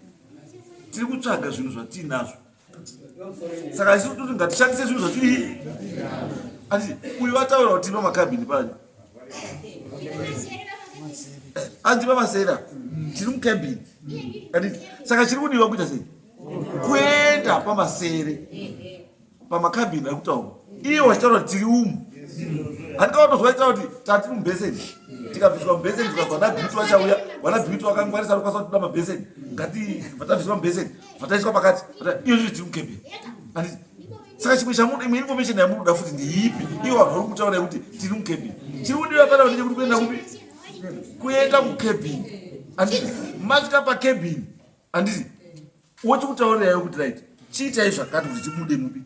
tiri kutsvaga zvinhu zvatinazvo saka isi kuti ngatishandise zvinhu zvatiri handiti uyu wataura kuti tino makabhini panyu andipa masera tiri mukabhini handiti saka chiri kudiwa kuita sei kuenda pamasere pamakabhini ari kutaura iye wachitaura kuti tiri umu handikawatozwa itaura kuti tatiri mubheseni tikabviswa mubheseni tikazwa vanabhitu vachauya vanabhitu vakangwarisa rokasa kuti toda mabheseni ngati vatabviswa mubheseni vataiswa pakati iyo zviri tiri mukabhini handiti saka chimwe chamuda imwe information yamunoda futi ndiipi iyo vanhu vari kutaura kuti tiri mukabhini chiri kudiwa pana kuti chekuti kuenda kupi kuenda mukabhini handiti masvika pakabhini handiti wochikutaurirayo kuti right chiitai zvakati kuti tibude mupi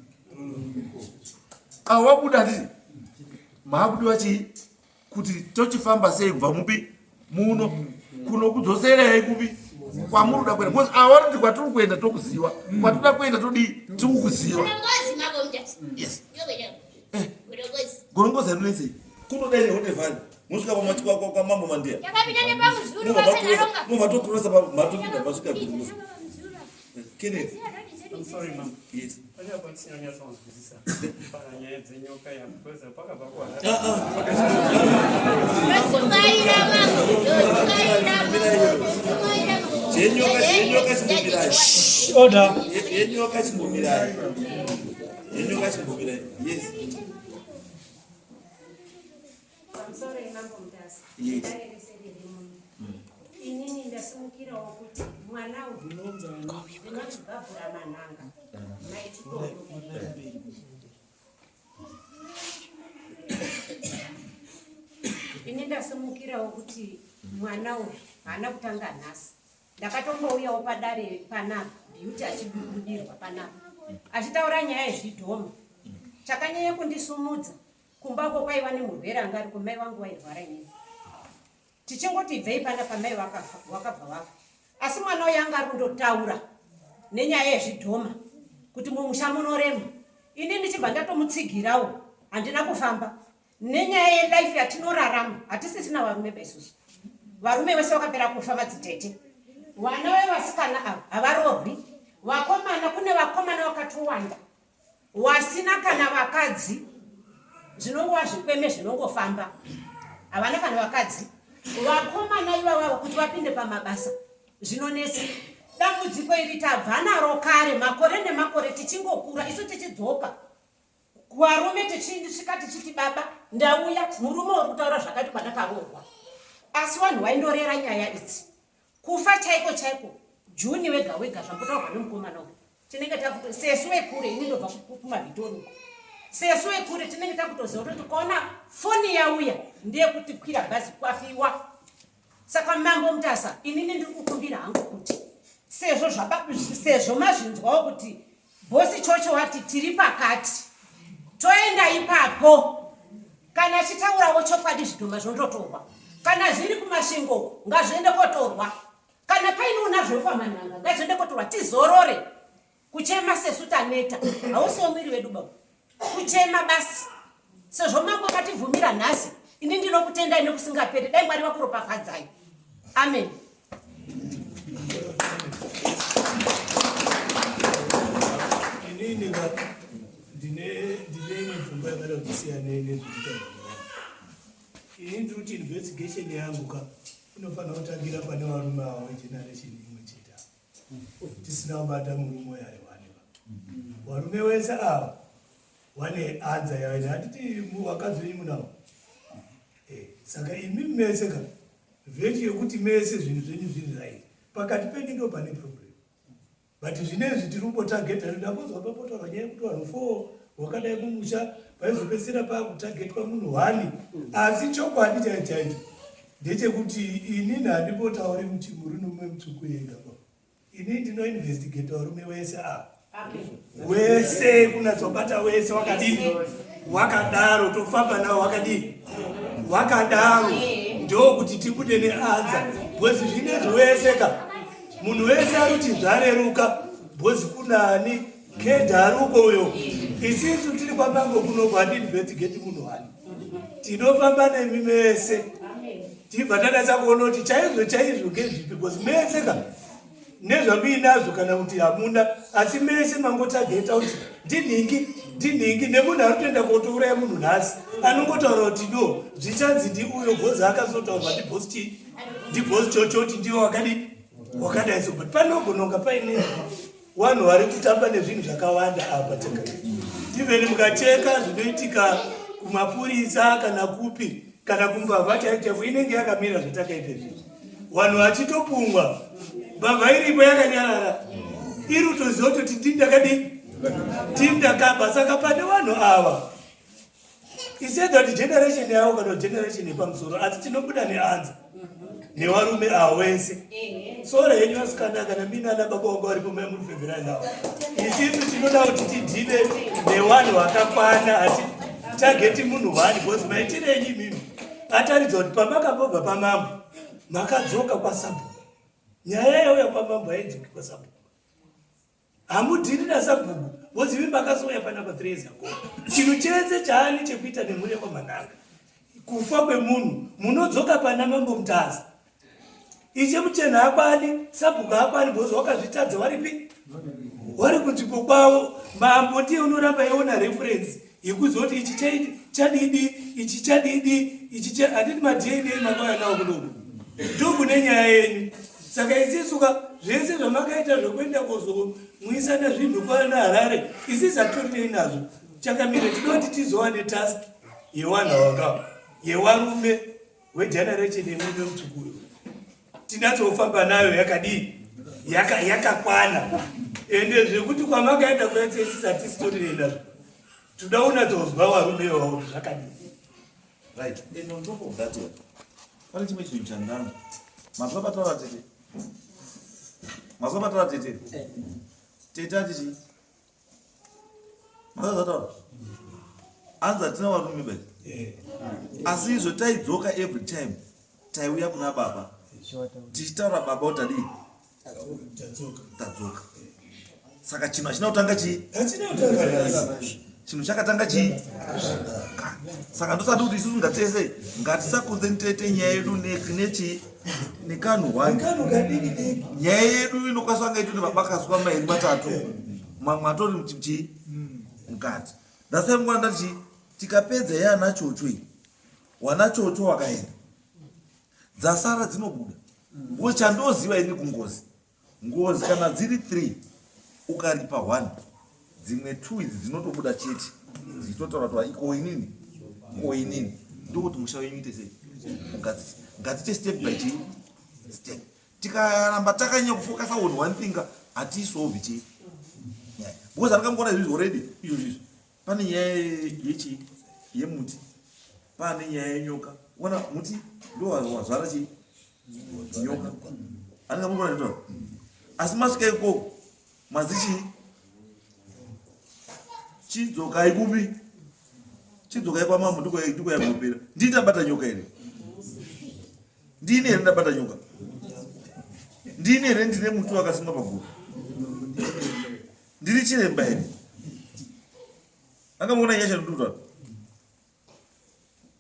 wabuda handiti maabudiwa chii kuti tochifamba sei kubva mupi muno kuno kudzoserei kupi kwamuruda kuenda because awariti kwatiri kuenda tokuziva kwatida kuenda todi tikukuziva. Yes. Gorongozi harinetsei kunodai nehodevhani musvika kwamambo mandeya mumatokurasa matopinda masvika gorongozi. Kenneth. I'm sorry, ma'am. Yes. Order. Yes. I'm sorry, Mambo Mtasa. Yes. Inini ndasimukira wokuti mwana ndinotibhabhura manhanga maitiko ini ndasimukirawo kuti mwana uyu haana kutanga nhasi. Ndakatombouyawo padare panapa Beauty achibudirwa panapa achitaura nyaya yezvidhoma. Chakanyanya kundisumudza kumbako kwaiva nemurwere anga ari kumai vangu vairwara inini. Tichingoti ibvei panapa mai wakabva wafa. Asi mwana uyu anga ari kundotaura nenyaya yezvidhoma kuti mumusha munorema. Ini ndichibva ndatomutsigirawo handina kufamba. Nenyaya yelife yatinorarama hatisisina varume besusu. Varume vese vakapera kufa madzitete. Vana vevasikana ava havarorwi. Vakomana kune vakomana vakatowanda wasina kana vakadzi zvinongova zvikweme zvinongofamba. Havana kana vakadzi. Vakomana ivava kuti vapinde pamabasa zvinonesi. Dambudziko iri tabva naro kare makore nemakore tichingokura isu tichidzoka. Varume tichisvika tichiti baba ndauya murume uri kutaura zvakati kwandakaroorwa. Asi vanhu vaindorera nyaya idzi. Kufa chaiko chaiko Juni wega wega zvapotaurwa nemukomana uyu. Tinenge takuti sesu wekure ini ndobva kumavitori. Sesu wekure tinenge takutoziva kuti tukaona foni yauya ndiye kuti kwira bhazi kwafiwa. Saka Mambo Mutasa inini ndiri kukumbira hangu kuti sezvo mazvinzwawo kuti bosi chocho wati tiri pakati toenda ipapo. Kana chitaurawo chokwadi zvidhoma zvondotorwa. Kana zviri kumasvingo ngazviende kotorwa. Kana paine unazvo pamanhanga ngazviende kotorwa tizorore. Kuchema sesu taneta hausiwo mwiri wedu baba. Kuchema basi. Sezvo Mambo kativhumira nhasi ini ndinokutendai nekusingaperi. Dai Mwari vakuropafadzai. Amen. Inini ndine mipfungwa yakada kusiyana nezvekuita. Ini ndiri kuti investigation yangu inofanira kutangira pane varume avo generation imwe chete. Tisina kubata murume uyo ari waneba. Varume vese ava vane anza yavo hatiti wakadzi wenyu munavo. Saka imi mese ka vheki yekuti mese zvinhu zvenyu zviri right pakati penyu ndo pane problem. But zvinezvi tiri kumbotageta ndakuzwa papotaurwa nyaya yekuti vanhu 4 wakadai mumusha paizopedzisira pakutargetwa munhu 1. Asi chokwadi chaicho ndechekuti inini handipotauri murume mutsvuku yega. Ini ndinoinvestigeta varume wese ava wese kunatsobata wese wakadini wakadaro tofamba navo wakadini wakadaro ndokuti tibude neanza bhozi zvinezvi wese ka munhu wese ari kuti zvareruka bhozi kunani kedharuko uyo isisu tiri kwamango kunoko hatiinvestigeti munhu 1 tinofamba nemi mese tibva tadatsa kuona kuti chaizvo ngezvipi bhozi mese ka nezvamuinazvo kana kuti hamuna asi mese mangotageta kuti ndinhingi nemunhu ari kutoenda kotouraya munhu nhasi anongotaura kuti no zvichanzi ndi uyo bhozi akazotaurwa ndibhozi chochoti ndiwo wakadai so. But panogononga paine vanhu vari kutamba nezvinhu zvakawanda apa teka tiveni mukacheka zvinoitika kumapurisa kana kupi kana kumbavha chaitefu inenge yakamira zvatakaita izvizvi vanhu vachitopumwa mbavha iripo yakanyarara iri kutoziva kutoti tindakaba. Saka pane vanhu ava isedza kuti generation yavo kana generation yepamusoro asi tinobuda neanza nevarume ava wese. Sora henyu vasikana kana mina ana baba vanga varipo mai murifemberai navo isisu tinoda kuti tidhive nevanhu vakakwana asi tageti munhu 1 bhozi maitirei mimi ataridza kuti pamakambobva pamambo makadzoka kwasabhuku. Nyaya yauya kwamambo haidzoki kwasabhuku. Hamudhiri nasabhuku vozivi makasouya panapa 3 years ago. Chinhu chese chaane chekuita nemhuri yakwamananga kufa kwemunhu munodzoka pana mambo Mutazi. Iche muchena hakwani, sabhuku hakwani, bhozi wakazvitadza waripi? Wari kunzvimbo kwavo. Mambo ndiye unoramba eiona reference yekuzoti ichi chadidi, ichi chadidi, handiti ma-DNA makauya nawo kunoku. Ndugu nenyaya yenyu. Saka isisuka zvese zvamakaita zvokuenda kuzomwisana zvinhu kwana Harare, isisi hatitorei nazvo. Chakamira tinoti tizowa netask yewanhu wakawa, yewarume wegeneration yemume mutsukuru. Tinatsofamba nayo yakadii, yakakwana. Ende zvekuti kwamakaenda kwese isisi hatisitorei nazvo. Toda unatsozwa warume wavo zvakadii. Right. And on top of that, pane chimwe chinhu chandanga mazvapataura tete. Mazvapataura tete. Tete atichi. Mazvapataura. Anza tina varume basi. Asi izvo taidzoka every time. Taiuya kuna baba. Tichitaura baba utadii. Tadzoka. Saka chinhu hachina kutanga chii? Chinhu chakatanga chii? Saka ndosati kuti isusu ngatese ngatisakunze ntete nyaya yedu nekanhu wani. Nyaya yedu inokwanisa kunge itori mabakaswa mairi matatu mwatori mchii mukati. Ndasai mungwana ndati tikapedza yana chocho iyi wana chocho wakaenda dzasara dzinobuda. Chandooziva ini kungozi ngozi kana dziri 3 ukaripa 1 dzimwe 2 idzi dzinotobuda chete dzichitotaura kuti iko inini ko inini ndokuti musha wenyu ite sei ngatite step by step. Tikaramba takanyanya kufocasa on one thing hatisolve chii nyaya. Because andakamboona izvizvi already izvozvizvo. Pane nyaya yechi yemuti, pane nyaya yenyoka. Ona muti ndo wazvara chii nyoka. Andakamboona izvozvo. Asi masvika ikoko mazichi chidzokai kupi? Chidzokai kwamambo ndiko yakupera. Ndini ndabata nyoka here? Ndini here ndabata nyoka? Ndini here ndine muti wakasimwa paguru? Ndiri chiremba here? Akamboona nyasha ndokuti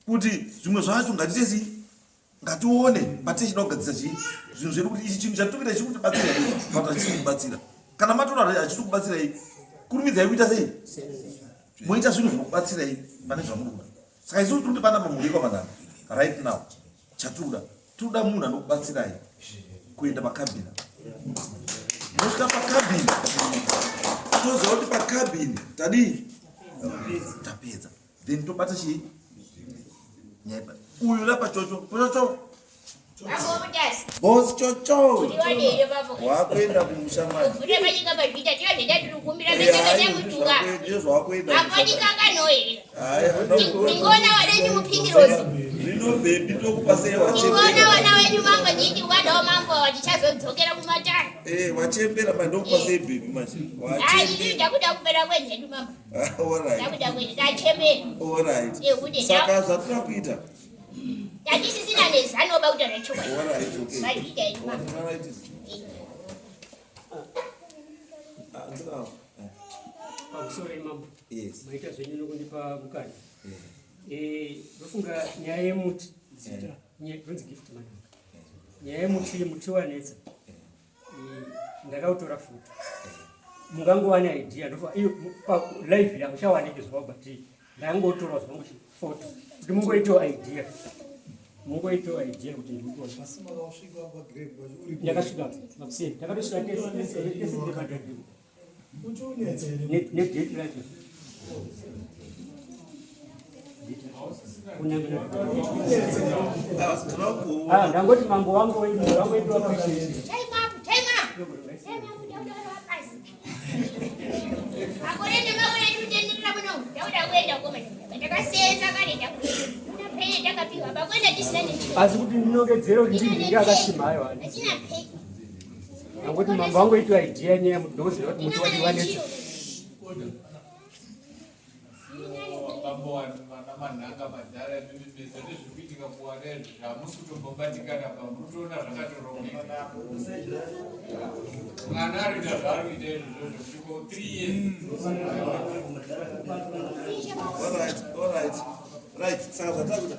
kuti zvimwe zvacho ngatitesi ngatione patichida kugadzisa chii zvinhu zvedu kuti ichi chinhu chatitokuita chikutibatsira pata chichibatsira. Kana matoona achiti kubatsirai kurumidzai kuita sei? Muita zvinhu zvinokubatsirai pane zvamunoda. Saka isusu tiri kuti pana pamhuri kwamanana right now tinoda munhu anokubatsirai kuenda pakabhini. Mosvika pakabhini toziva kuti pakabhini tadii tapedza then tobata chii nyaya uyu lapachocho boss chocho wakuenda kumusha mani zvino bebi tokupasei wachembera mandokupasei bebi manje saka zvatinoda kuita yatisisina nezano bauta rechuka. Sorry, mambo. Yes. Maita zvenyu nokundipa bukani. Ndofunga nyaya yemuti. Runzi gift man. Nyaya yemuti wanetsa. Ndakautora futi. Mungangowana idea ndofa iyo live yangu chawanekizwa but ndangotora zvangu photo. Kuti mungoita idea. Mungoita idea kuti ndikuwa pasima wasvika kwa grade uri yakasvika makuseni takatosvika tese ndekadadhi uchonetsa ne date right ndangoti mambo wangu wangoitwa appreciate akorende makore tutendera muno dauda kuenda komene ndakasenza kale ndakapei ndakapiwa bakwenda tisane asi kuti ndinongedzera kuti ndinge akasimayo ani ngoti mambo wangu itwa idea nyaya mudozi kuti muti wadi wanetsa bambo wana manhanga madhara mimi zvikuitika kuitika kuwarezi hamusi kutombobatikana pamutoona zvakatorongeka mwana arita zvaarikuita izvozvo kusviko 3 years. Right. Saka zvatakuita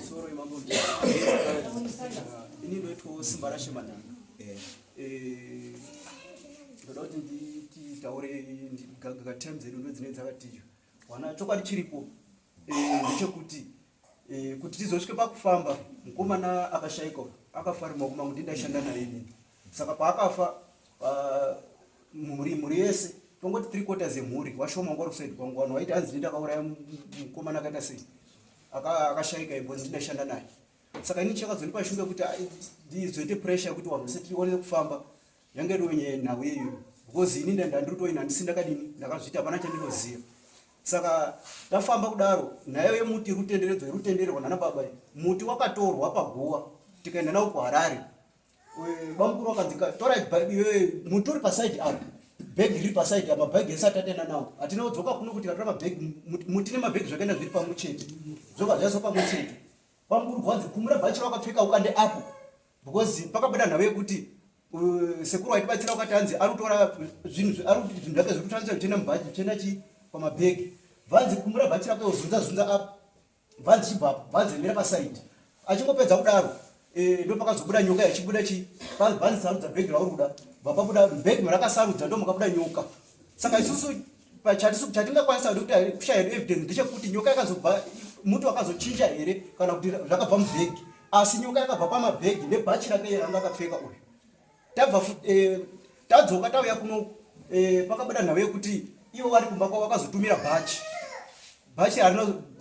soro imambo ini ndoitwawo simba rashe manhanga ndoda kuti nditaure times edu ndo dzinenge dzakatiyo wana chokwadi chiripo ndechekuti kuti tizosvike pakufamba mukomana akashayika akafa ari maoko mangu ndindashanda naye inini saka paakafa mhuri yese tongoti 3/4 emhuri washoma wangu ari kusaidi kwangu vanhu vaiti hanzi ndindakauraya mukomana akaita sei akashayika ibonzi ndinashanda naye saka ini chakazonipa shumbe kuti ndizoite pressure yekuti vanhu vese tione kufamba yange ndonye nhau yeyo because ini ndandiritoina handisi ndakadini ndakazviita hapana chandinoziva saka tafamba kudaro nhayo yemuti rutendererwa nana baba muti wakatorwa pagowa tikaenda nawo kuharare bamukuru wakanzika tora muti uri pasaidi apo bhegi riri pasaidi apa mabhegi ese atatenda nawo hatina kudzoka kuno kuti katora mabhegi muti nemabhegi zvakaenda zviri pamwe chete zvoga zvaiswa pamwe chete bamukuru bvanzi kumura bhachi rakapfeka ukande apo because pakabuda nhau yekuti sekuru waitibatsira wakati hanzi arutora zvinhu zvake zviri kutransfer kuchenda mubhachi kuchenda chi pamabhegi bvanzi kumura bhachi rake zunza apo bvanzi chibva apo bvanzi emera pasaidi achingopedza kudaro ndo pakazobuda nyoka yachibuda chi bvanzi sarudza bhegi rauri kuda vapabuda bhegi marakasarudza ndo mukabuda nyoka saka isusu chatingakwanisa kuti kushaya evidence ndechekuti nyoka yakazobva muti wakazochinja here kana kuti zvakabva mubhegi asi nyoka yakabva pamabhegi nebhachi rake ranga akapfeka uyu tabva tadzoka tauya kuno pakabuda nhau yekuti ivo vari kumba kwavo vakazotumira bhachi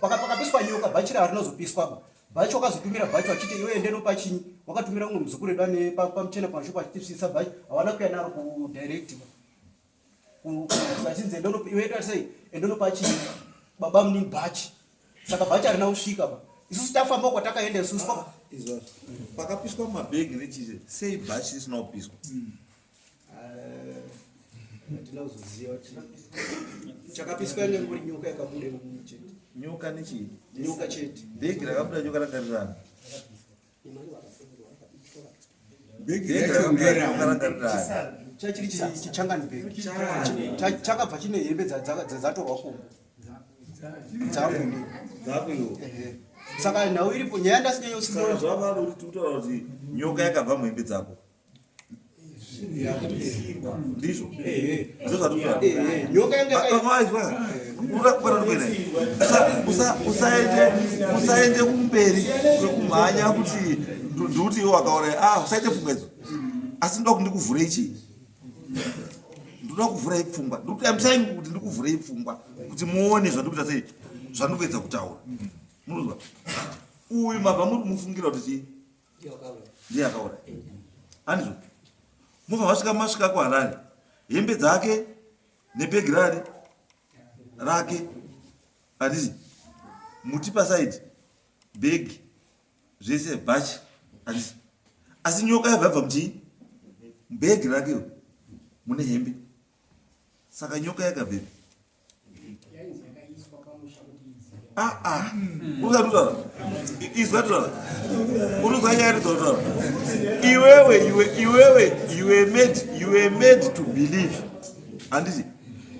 pakapiswa nyoka bhachi harinozopiswaba bhachi wakazotumira bhachi vachiti iwe endeno pachinyi wakatumira umwe muzukuru edu ane pamuchena pamashopu achitisvisa bhachi hawana kuya naro kudirect achinzi iwe sei endeno pachinyi baba munini bhachi saka bhachi harina kusvika ba isusu tafamba kwatakaenda isusu izvozvo pakapiswa mabhegi nechize sei bhachi risina kupiswa hatina kuzoziva chakapiswa nenguri nyoka yakabuda chete nyoka nechii nyoka chete bhegi rakabuda nyoka rakarirana chachiri chichangani chakabva chine hembe dzatorwa kumo dzakuiwo saka nhau iripo nyaya ndasinyanyosika zvavada kuti utaura kuti nyoka yakabva muhembe dzako ndizvo nyoka usaende kumberi kwekumhanya kuti ndikuti iwo wakauraya usaite pfungwa idzo asi ndoda kuti ndikuvhurei chii ndoda kuvhurei pfungwa ndikuti amsaini kuti ndikuvhurei pfungwa kuti muone zvandikuita sei zvandikuedza kutaura munozwa uyu mabva muri mufungira kuti chii ndiye akauraya handizvo mubva masvika kuharare hembe dzake nebhegi rake handisi muti pasaidi bhegi zvese bhachi handisi asi nyoka yabva muchii bhegi rake mune hembe saka nyoka yakabvepi usatutaura izwatutaura uruzanyaritotaura iwewe you were made to believe handisi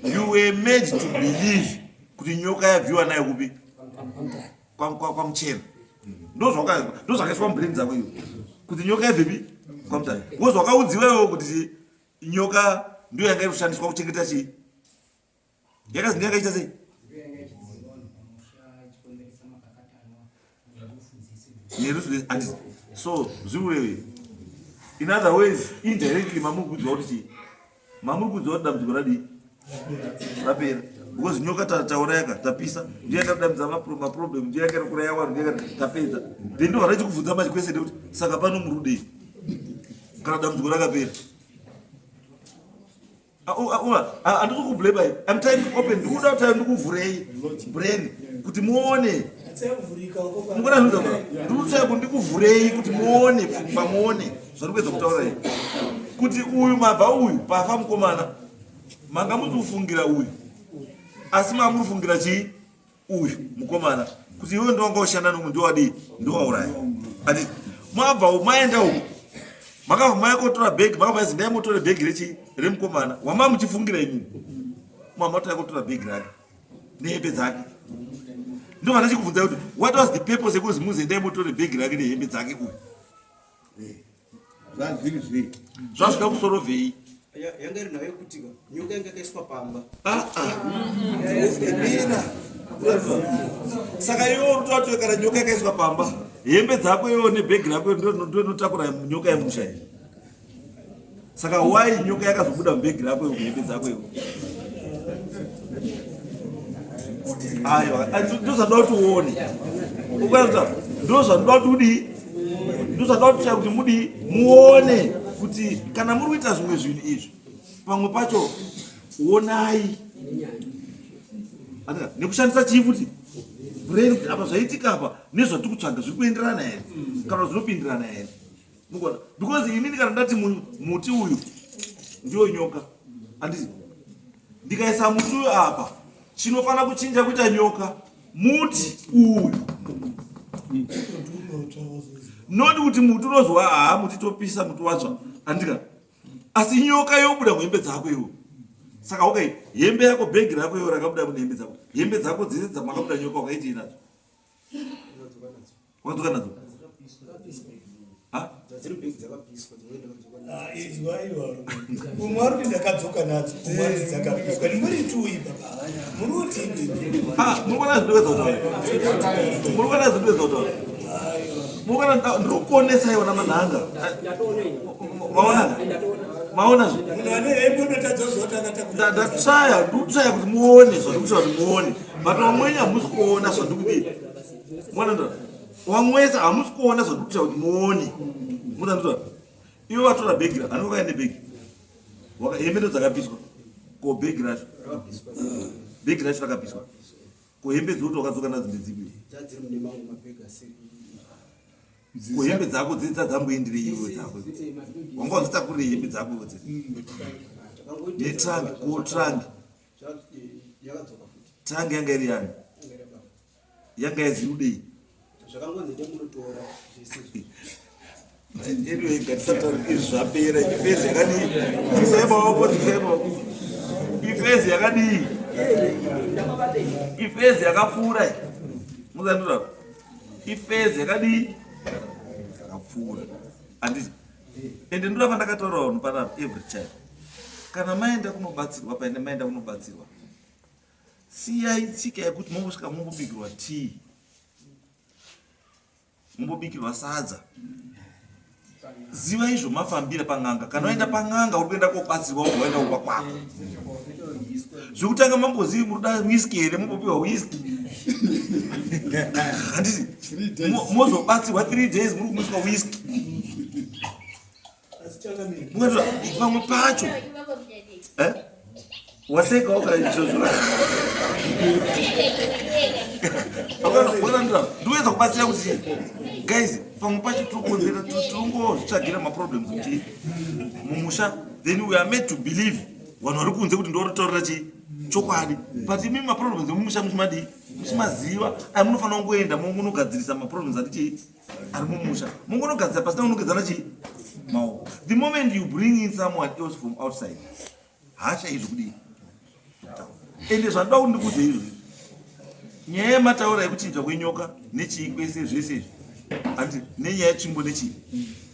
you were made to believe kuti nyoka yabviwa nayo kupi kwamuchena ndozvakaiswa mubrain dzako iyo kuti nyoka yabvepi kwamutani wozvakaudziwewo kuti nyoka ndiyo yanga iri kushandiswa kuchengeta chii yakazi ndiyo yakaita sei so zviurewe in other ways indirectly mamurikudziwa kuti chii mamurikudziwa kuti dambudziko radii rapera because nyoka taurayaka tapisa ndiyo yakadamidza maproblem ndiyo yakaita kuraya vanhu ndiyo tapedza then ndo varaiti kubvunza machikwesende kuti saka pano murudei kana dambudziko rakapera handisi kublema I'm trying to open ndikuda kuti ndikuvhurei brain kuti muone ndikutsvaku ndikuvhurei kuti muone pfungwa muone zvarikuedza kutaura kuti uyu mabva uyu pafa mukomana manga muti ufungira uyu asi mamurufungira chii uyu mukomana kuti iwe ndonga ushanda nomu ndiwadi ndiwauraya ati mwabva maenda uku makabva mayakotora bhegi makabva zindai motore bhegi remukomana wama muchifungira imi mwamatoya kutora bhegi rake nehembe dzake ndo vana chikubvunza kuti what was the purpose yekuzi muzendai motore bhegi rake nehembe dzake uyu zvasvika kusoro vhei yanga iri nayo kuti nyoka yanga yakaiswa pamba saka iwo utotiwe kana nyoka yakaiswa pamba hembe dzako iwo nebhegi rako ndoinotakura nyoka yemusha iyi saka wai nyoka yakazobuda mubhegi rako iwo hembe dzako iwo aiwa ndozvanoda kuti uone ukaita ndozvanoda kuti udii ndozvanoda kuti kuti mudii muone kuti kana muri kuita zvimwe zvinhu izvi pamwe pacho onai nekushandisa chii kuti brain kuti apa zvaitika apa nezvatiri kutsvaga zviri kuenderana here kana zvinopindirana here mukona because inini kana ndati muti uyu ndiyo nyoka handiti ndikaisa muti uyu apa chinofanira kuchinja kuita nyoka muti uyu noti kuti muti unozwa haa muti topisa muti watsva handika asi nyoka yobuda muhembe dzako iwo saka ukai hembe yako bhegi rako iwo rakabuda munehembe dzako hembe dzako dzese dzamakabuda nyoka wakaiti inadzo wakadzoka nadzo umwe ari kuti ndakadzoka nadzo umwe ari dzakapiswa ndimuri tui baba muruti murikona zvindovedza kutaura murikona ndinokuonesa iwona manhanga maona ndatsvaya ndikutsvaya kuti muone zvandikutsvaya kuti muone but vamweni hamusi kuona zvandikudii mwana wamwesa hamusi kuona zvandikutsvaya kuti muone mutanditora iwe watora bhegi haniko kaende bhegi hembe ndo dzakapiswa ko bhegi racho rakapiswa ko hembe dzokuti wakadzoka nadzo ndedzipi ko hembe dzako dzadzamboendirei iwe dzako wanga wadzitakurire hembe dzako iwe netrangi ko trangi yanga iri yani yanga yazirudei anyway ngatisatauri zvapera ifezi yakadii tisaimaoko ifezi yakadii ifezi yakapfuura muzandura ifezi yakadii yakapfuura handiti ende ndoda pandakataurawo panapa every time kana maenda kunobatsirwa paine maenda kunobatsirwa siyai tsika yekuti mongosvika mombobikirwa tii mombobikirwa sadza ziva izvo mafambira pang'anga kana waenda pang'anga uri kuenda kobatsirwa ugoenda upa kwako zvekutanga mambozivi muruda whisky here mombopiwa whisky handiti mozobatsirwa 3 days muri kumiswa whisky pamwe pacho waseka wakaizvozvo ndiweza kubatsira kuti guys pamwe pacho tirikonzera tirongozvitsvagira maproblems kuti mumusha then we are made to believe vanhu vari kunze kuti ndoritaurira chii chokwadi but imi maproblems emumusha mushimadii mushimaziva ai munofanira kungoenda mongonogadzirisa maproblems ati chii ari mumusha mongonogadzira pasina kunogadzana chii maoko the moment you bring in someone else from outside hasha izvo kudii ende zvanoda kuti ndikuudze izvozvi nyaya yemataura yekuchinja kwenyoka nechii kwese zvese izvi handi nenyaya yetsvimbo nechii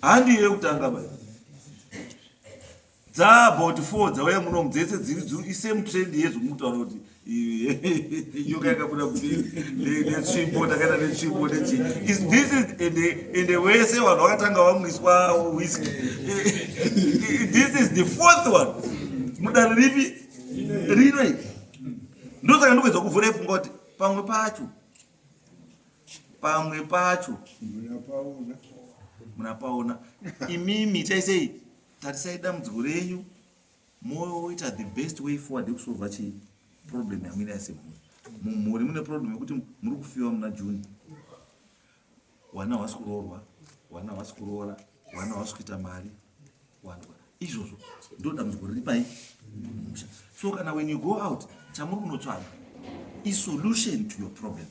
handiyo yekutanga bai dzaabout 4 dzauya munomu dzese dziri isame trend yezvomutaura kuti nyoka yakabuda netsvimbo takaita netsvimbo nechii this is ende wese vanhu vakatanga vamwiswa whisky this is the 4th one mudare ripi rino iri ndosaka ndikuedza kuvhura ipfunga kuti pamwe pacho munapaona imimi chaisei tarisai dambudziko renyu moita the best way forward yekusolva chii problem yamwina yasemhuri mumhuri mune problem yekuti muri kufiwa muna juni wana hwasi kuroorwa wana hwasi kuroora wana hwasi kuita mari izvozvo ndo dambudziko riri pai musha so kana when you go out chamuri kunotsvaga isolution to your problem.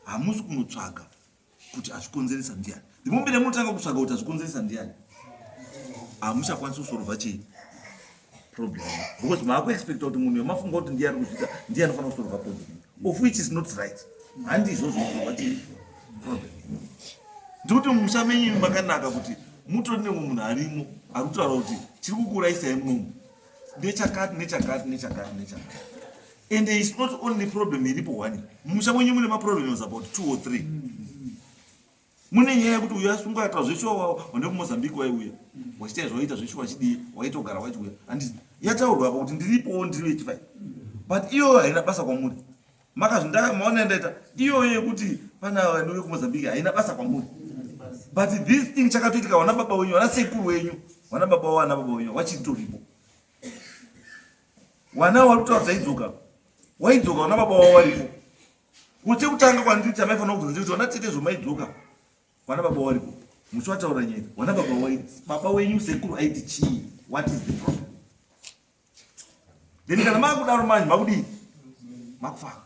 Hamusi kunotsvaga kuti azvikonzeresa ndiani. The moment munotanga kutsvaga kuti azvikonzeresa ndiani, hamuchakwanisi kusolva chii problem. Because maakuexpecta kuti munhu wemafunga kuti ndiye ari kuzviita, ndiye anofanira kusolva problem, of which is not right. Handizvo zvinosolva chii problem. Ndikuti mumusha menyu makanaka kuti mutori nemwe munhu arimo ari kutaura kuti chiri kukuuraisai munomu ndechakati nechakati nechakati nechakati. And it's not only problem iripo one. Mumusha menyu mune maproblems about 2 or 3. Mune nyaya yekuti uyo asunga ata zveshuwa wande kuMozambique waiuya wachita zvaita zveshuwa chidii waitogara wachiuya handi yataurwa kuti ndiripowo ndiri wechifai, but iyo haina basa kwamuri. Makazvinda maona ndaita iyo yekuti pana vanhu kuMozambique haina basa kwamuri, but this thing chakatoitika wana baba wenyu wana sekuru wenyu wana baba wana baba wenyu wachitoripo. Wana warutaura zaidzoka waidzoka wana baba wavo varipo. Kuti kutanga kwandiri chamaifanira kubvunza kuti wana tete zvomaidzoka wana baba waripo muchivataura nyaya wana baba waidi baba wenyu sekuru aiti chii, what is the problem? Then kana makudaro manje makudii makufaka.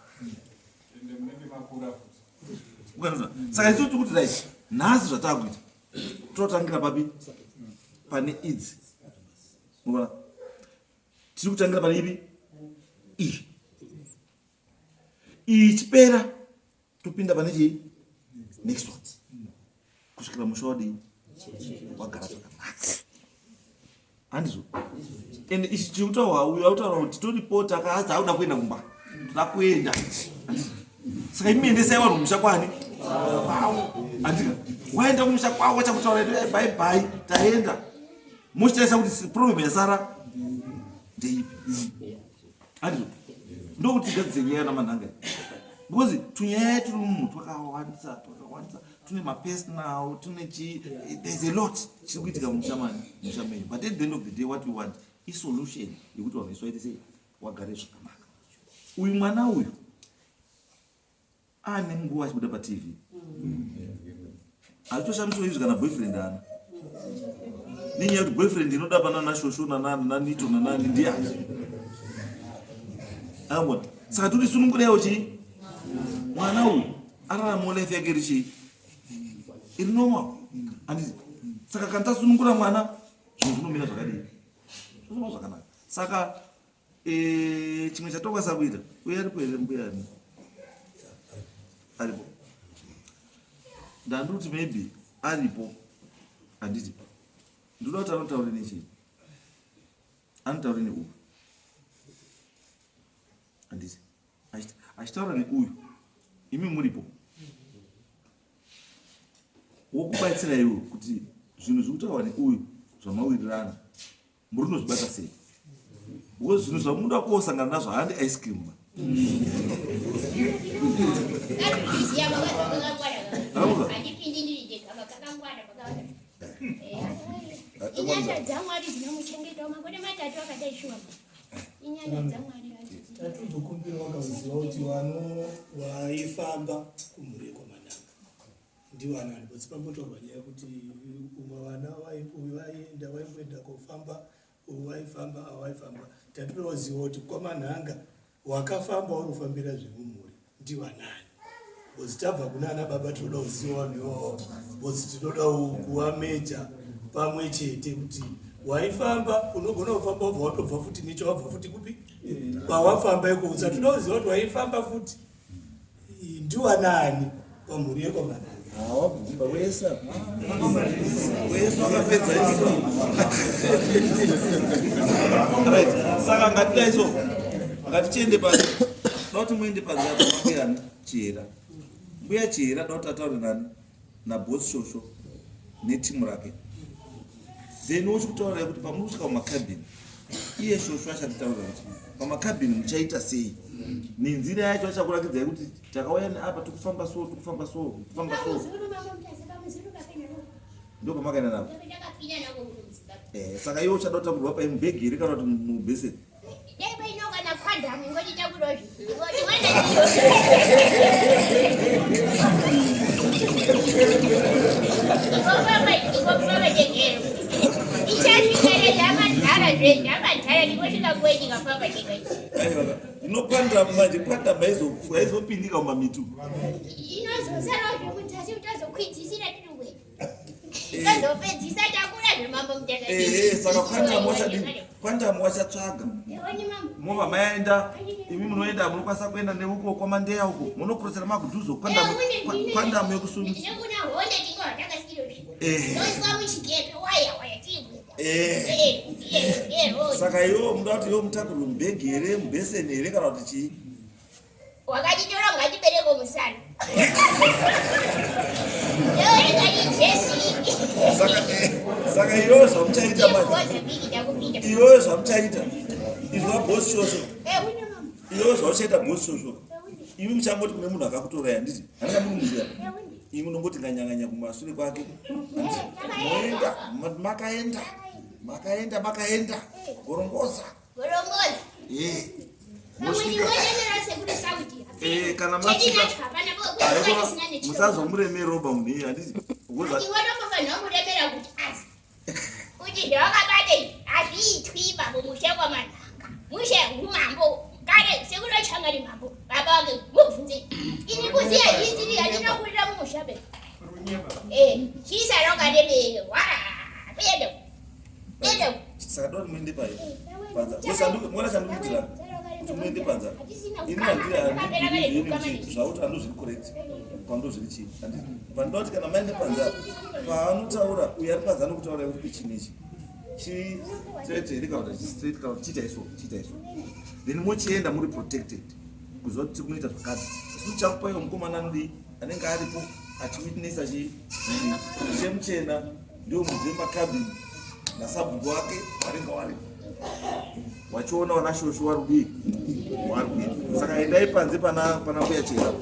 Saka isusu kuti right nhasi zvatakuita totangira papi pane idzi muona tiri kutangira pane ipi iyi chipera topinda pane chii next one kusvikira musha wadii wagara zvakanaka handizvo. And ichi chikutaurwa uyo autaura kuti toripo takaadza auda kuenda kumba toda kuenda. Saka imiendesai vanhu musha kwani andika waenda kumusha kwavo wachakutaura bye bye taenda mochitaisa kuti problem yasara ndeipi handizvo. Ndokuti gadzise nyaya namanhanga because tunyaya turi munhu twakawandisa tune mapersonal tune chi there's a lot chiri kuitika musha menyu, but at the end of the day what we want is solution yekuti vanhu vesu vaite sei wagare zvakanaka. Uyu mwana uyu ane munguva achibuda paTV achitoshamiswa izvi kana boyfriend ana nenyaya yekuti boyfriend inoda pana nashosho nanito nanani ndiani amona. Saka turi sunungurawo chii mwana uyu ararama life yake iri chii iri normal handiti. Saka kana tasunungura mwana zvinhu zvinomira zvakadii zvinoma zvakanaka. Saka chimwe chatokwanisa kuita uye aripo here mbuyani aripo ndandoti maybe aripo handiti ndoda kuti anotaure nechii anotaure neuyu handiti achitaura neuyu imi muripo wokubatsira iwo kuti zvinhu zvekutaura neuyu zvamawirirana muri kunozvibata sei, because zvinhu zvamunoda kuosangana nazvo handi ice cream inyaya dzamwari dzinomuchengetawo makore matatu akadai shuwa inyaya dzamwari tatozokumbira wakaziva kuti vano vaifamba kumhuri yekomananga ndivo vana vanhu pambotaurwa nyaya yekuti umwe vana uyu vaienda vaimboenda kofamba uyu vaifamba avaifamba tatoziva kuti kwamanhanga wakafamba uri kufambira zvemumhuri ndivanani bozi tabva kuna ana baba tinoda kuziva newo bozi tinoda kuva meja pamwe chete kuti waifamba unogona kufamba wabva watobva futi necho wabva futi kupi kwawafamba iko usatoda kuziva kuti waifamba futi ndiwanani pamhuri yekomanhanga wabvumba wesa wakapedza right. Saka ngatidai so ngatichiende pasi dauti muende panze apo mbuya Chihera mbuya Chihera dauti ataure nani nabosi shosho netimu rake then uchikutaura kuti pamuri kusvika kumakabhini iye shosho achakutaura kuti pamakabhini muchaita sei nenzira yacho achakurakidzai kuti takauya neapa tikufamba so tikufamba so tikufamba so ndo pamakaenda navo. Saka iwe uchada kutakurwa paimubhegi iri kana kuti mubheseni Ndinopanda manje kwanda maizopindika mumamitu. Inozosara zvekuti asi utazokwidzisira tiri wedu. Utazopedzisa takura zvemambo mutaka. Saka kwanda mwachatsvaga. Mova maenda, imi munoenda munokwanisa kuenda neuko kwamandeya uko. Munoprosera magudhuzo kwanda mwekusumi. Ndikuna honde tingo takasikiroshi. Noswa muchigepe waya tibu. Saka iwo muda kuti iwo mutakuri mubhegi here mubheseni here kana kuti chii? Wakatitora ngatibereko musana. Saka iwo zvamuchaita manje. Iwo zvamuchaita. Izwa bosi shosho. Iwo zvauchaita bosi shosho. Imi muchangoti kune munhu akakutoraya nditi. Handika munumuziva. Imi munongoti nganyanganya kumashure kwake. Moenda makaenda gorongoza. Kana masvika musazomuremera roba munhu iyi handiti kuti zvawakabate hazviitwi babo mushe kwamanhanga mushe umambo kare sekunochanga rimambo baba wake mubvunze ini kuziya history handina kurira mumushabe chisa rokaremere pedo saka doti muende pai panza mwana chandikuitira kuti muende panza ini handii zvauti handozviri correct pandozviri chii pandoti kana maende panza paanotaura uyo ari panza anokutaura kuti ichi nechi straight here kana kuti straight kana kuti chita iso then mochienda muri protected kuziva kuti kunoita zvakati isu chakupaiwa mukomana anodii anenge aripo achiwitnessa chemuchena ndio mudzive makabini nasabhuku wake waringa waripo wachiona wana shosho warudii warikuita saka endai panze pana kuya chera.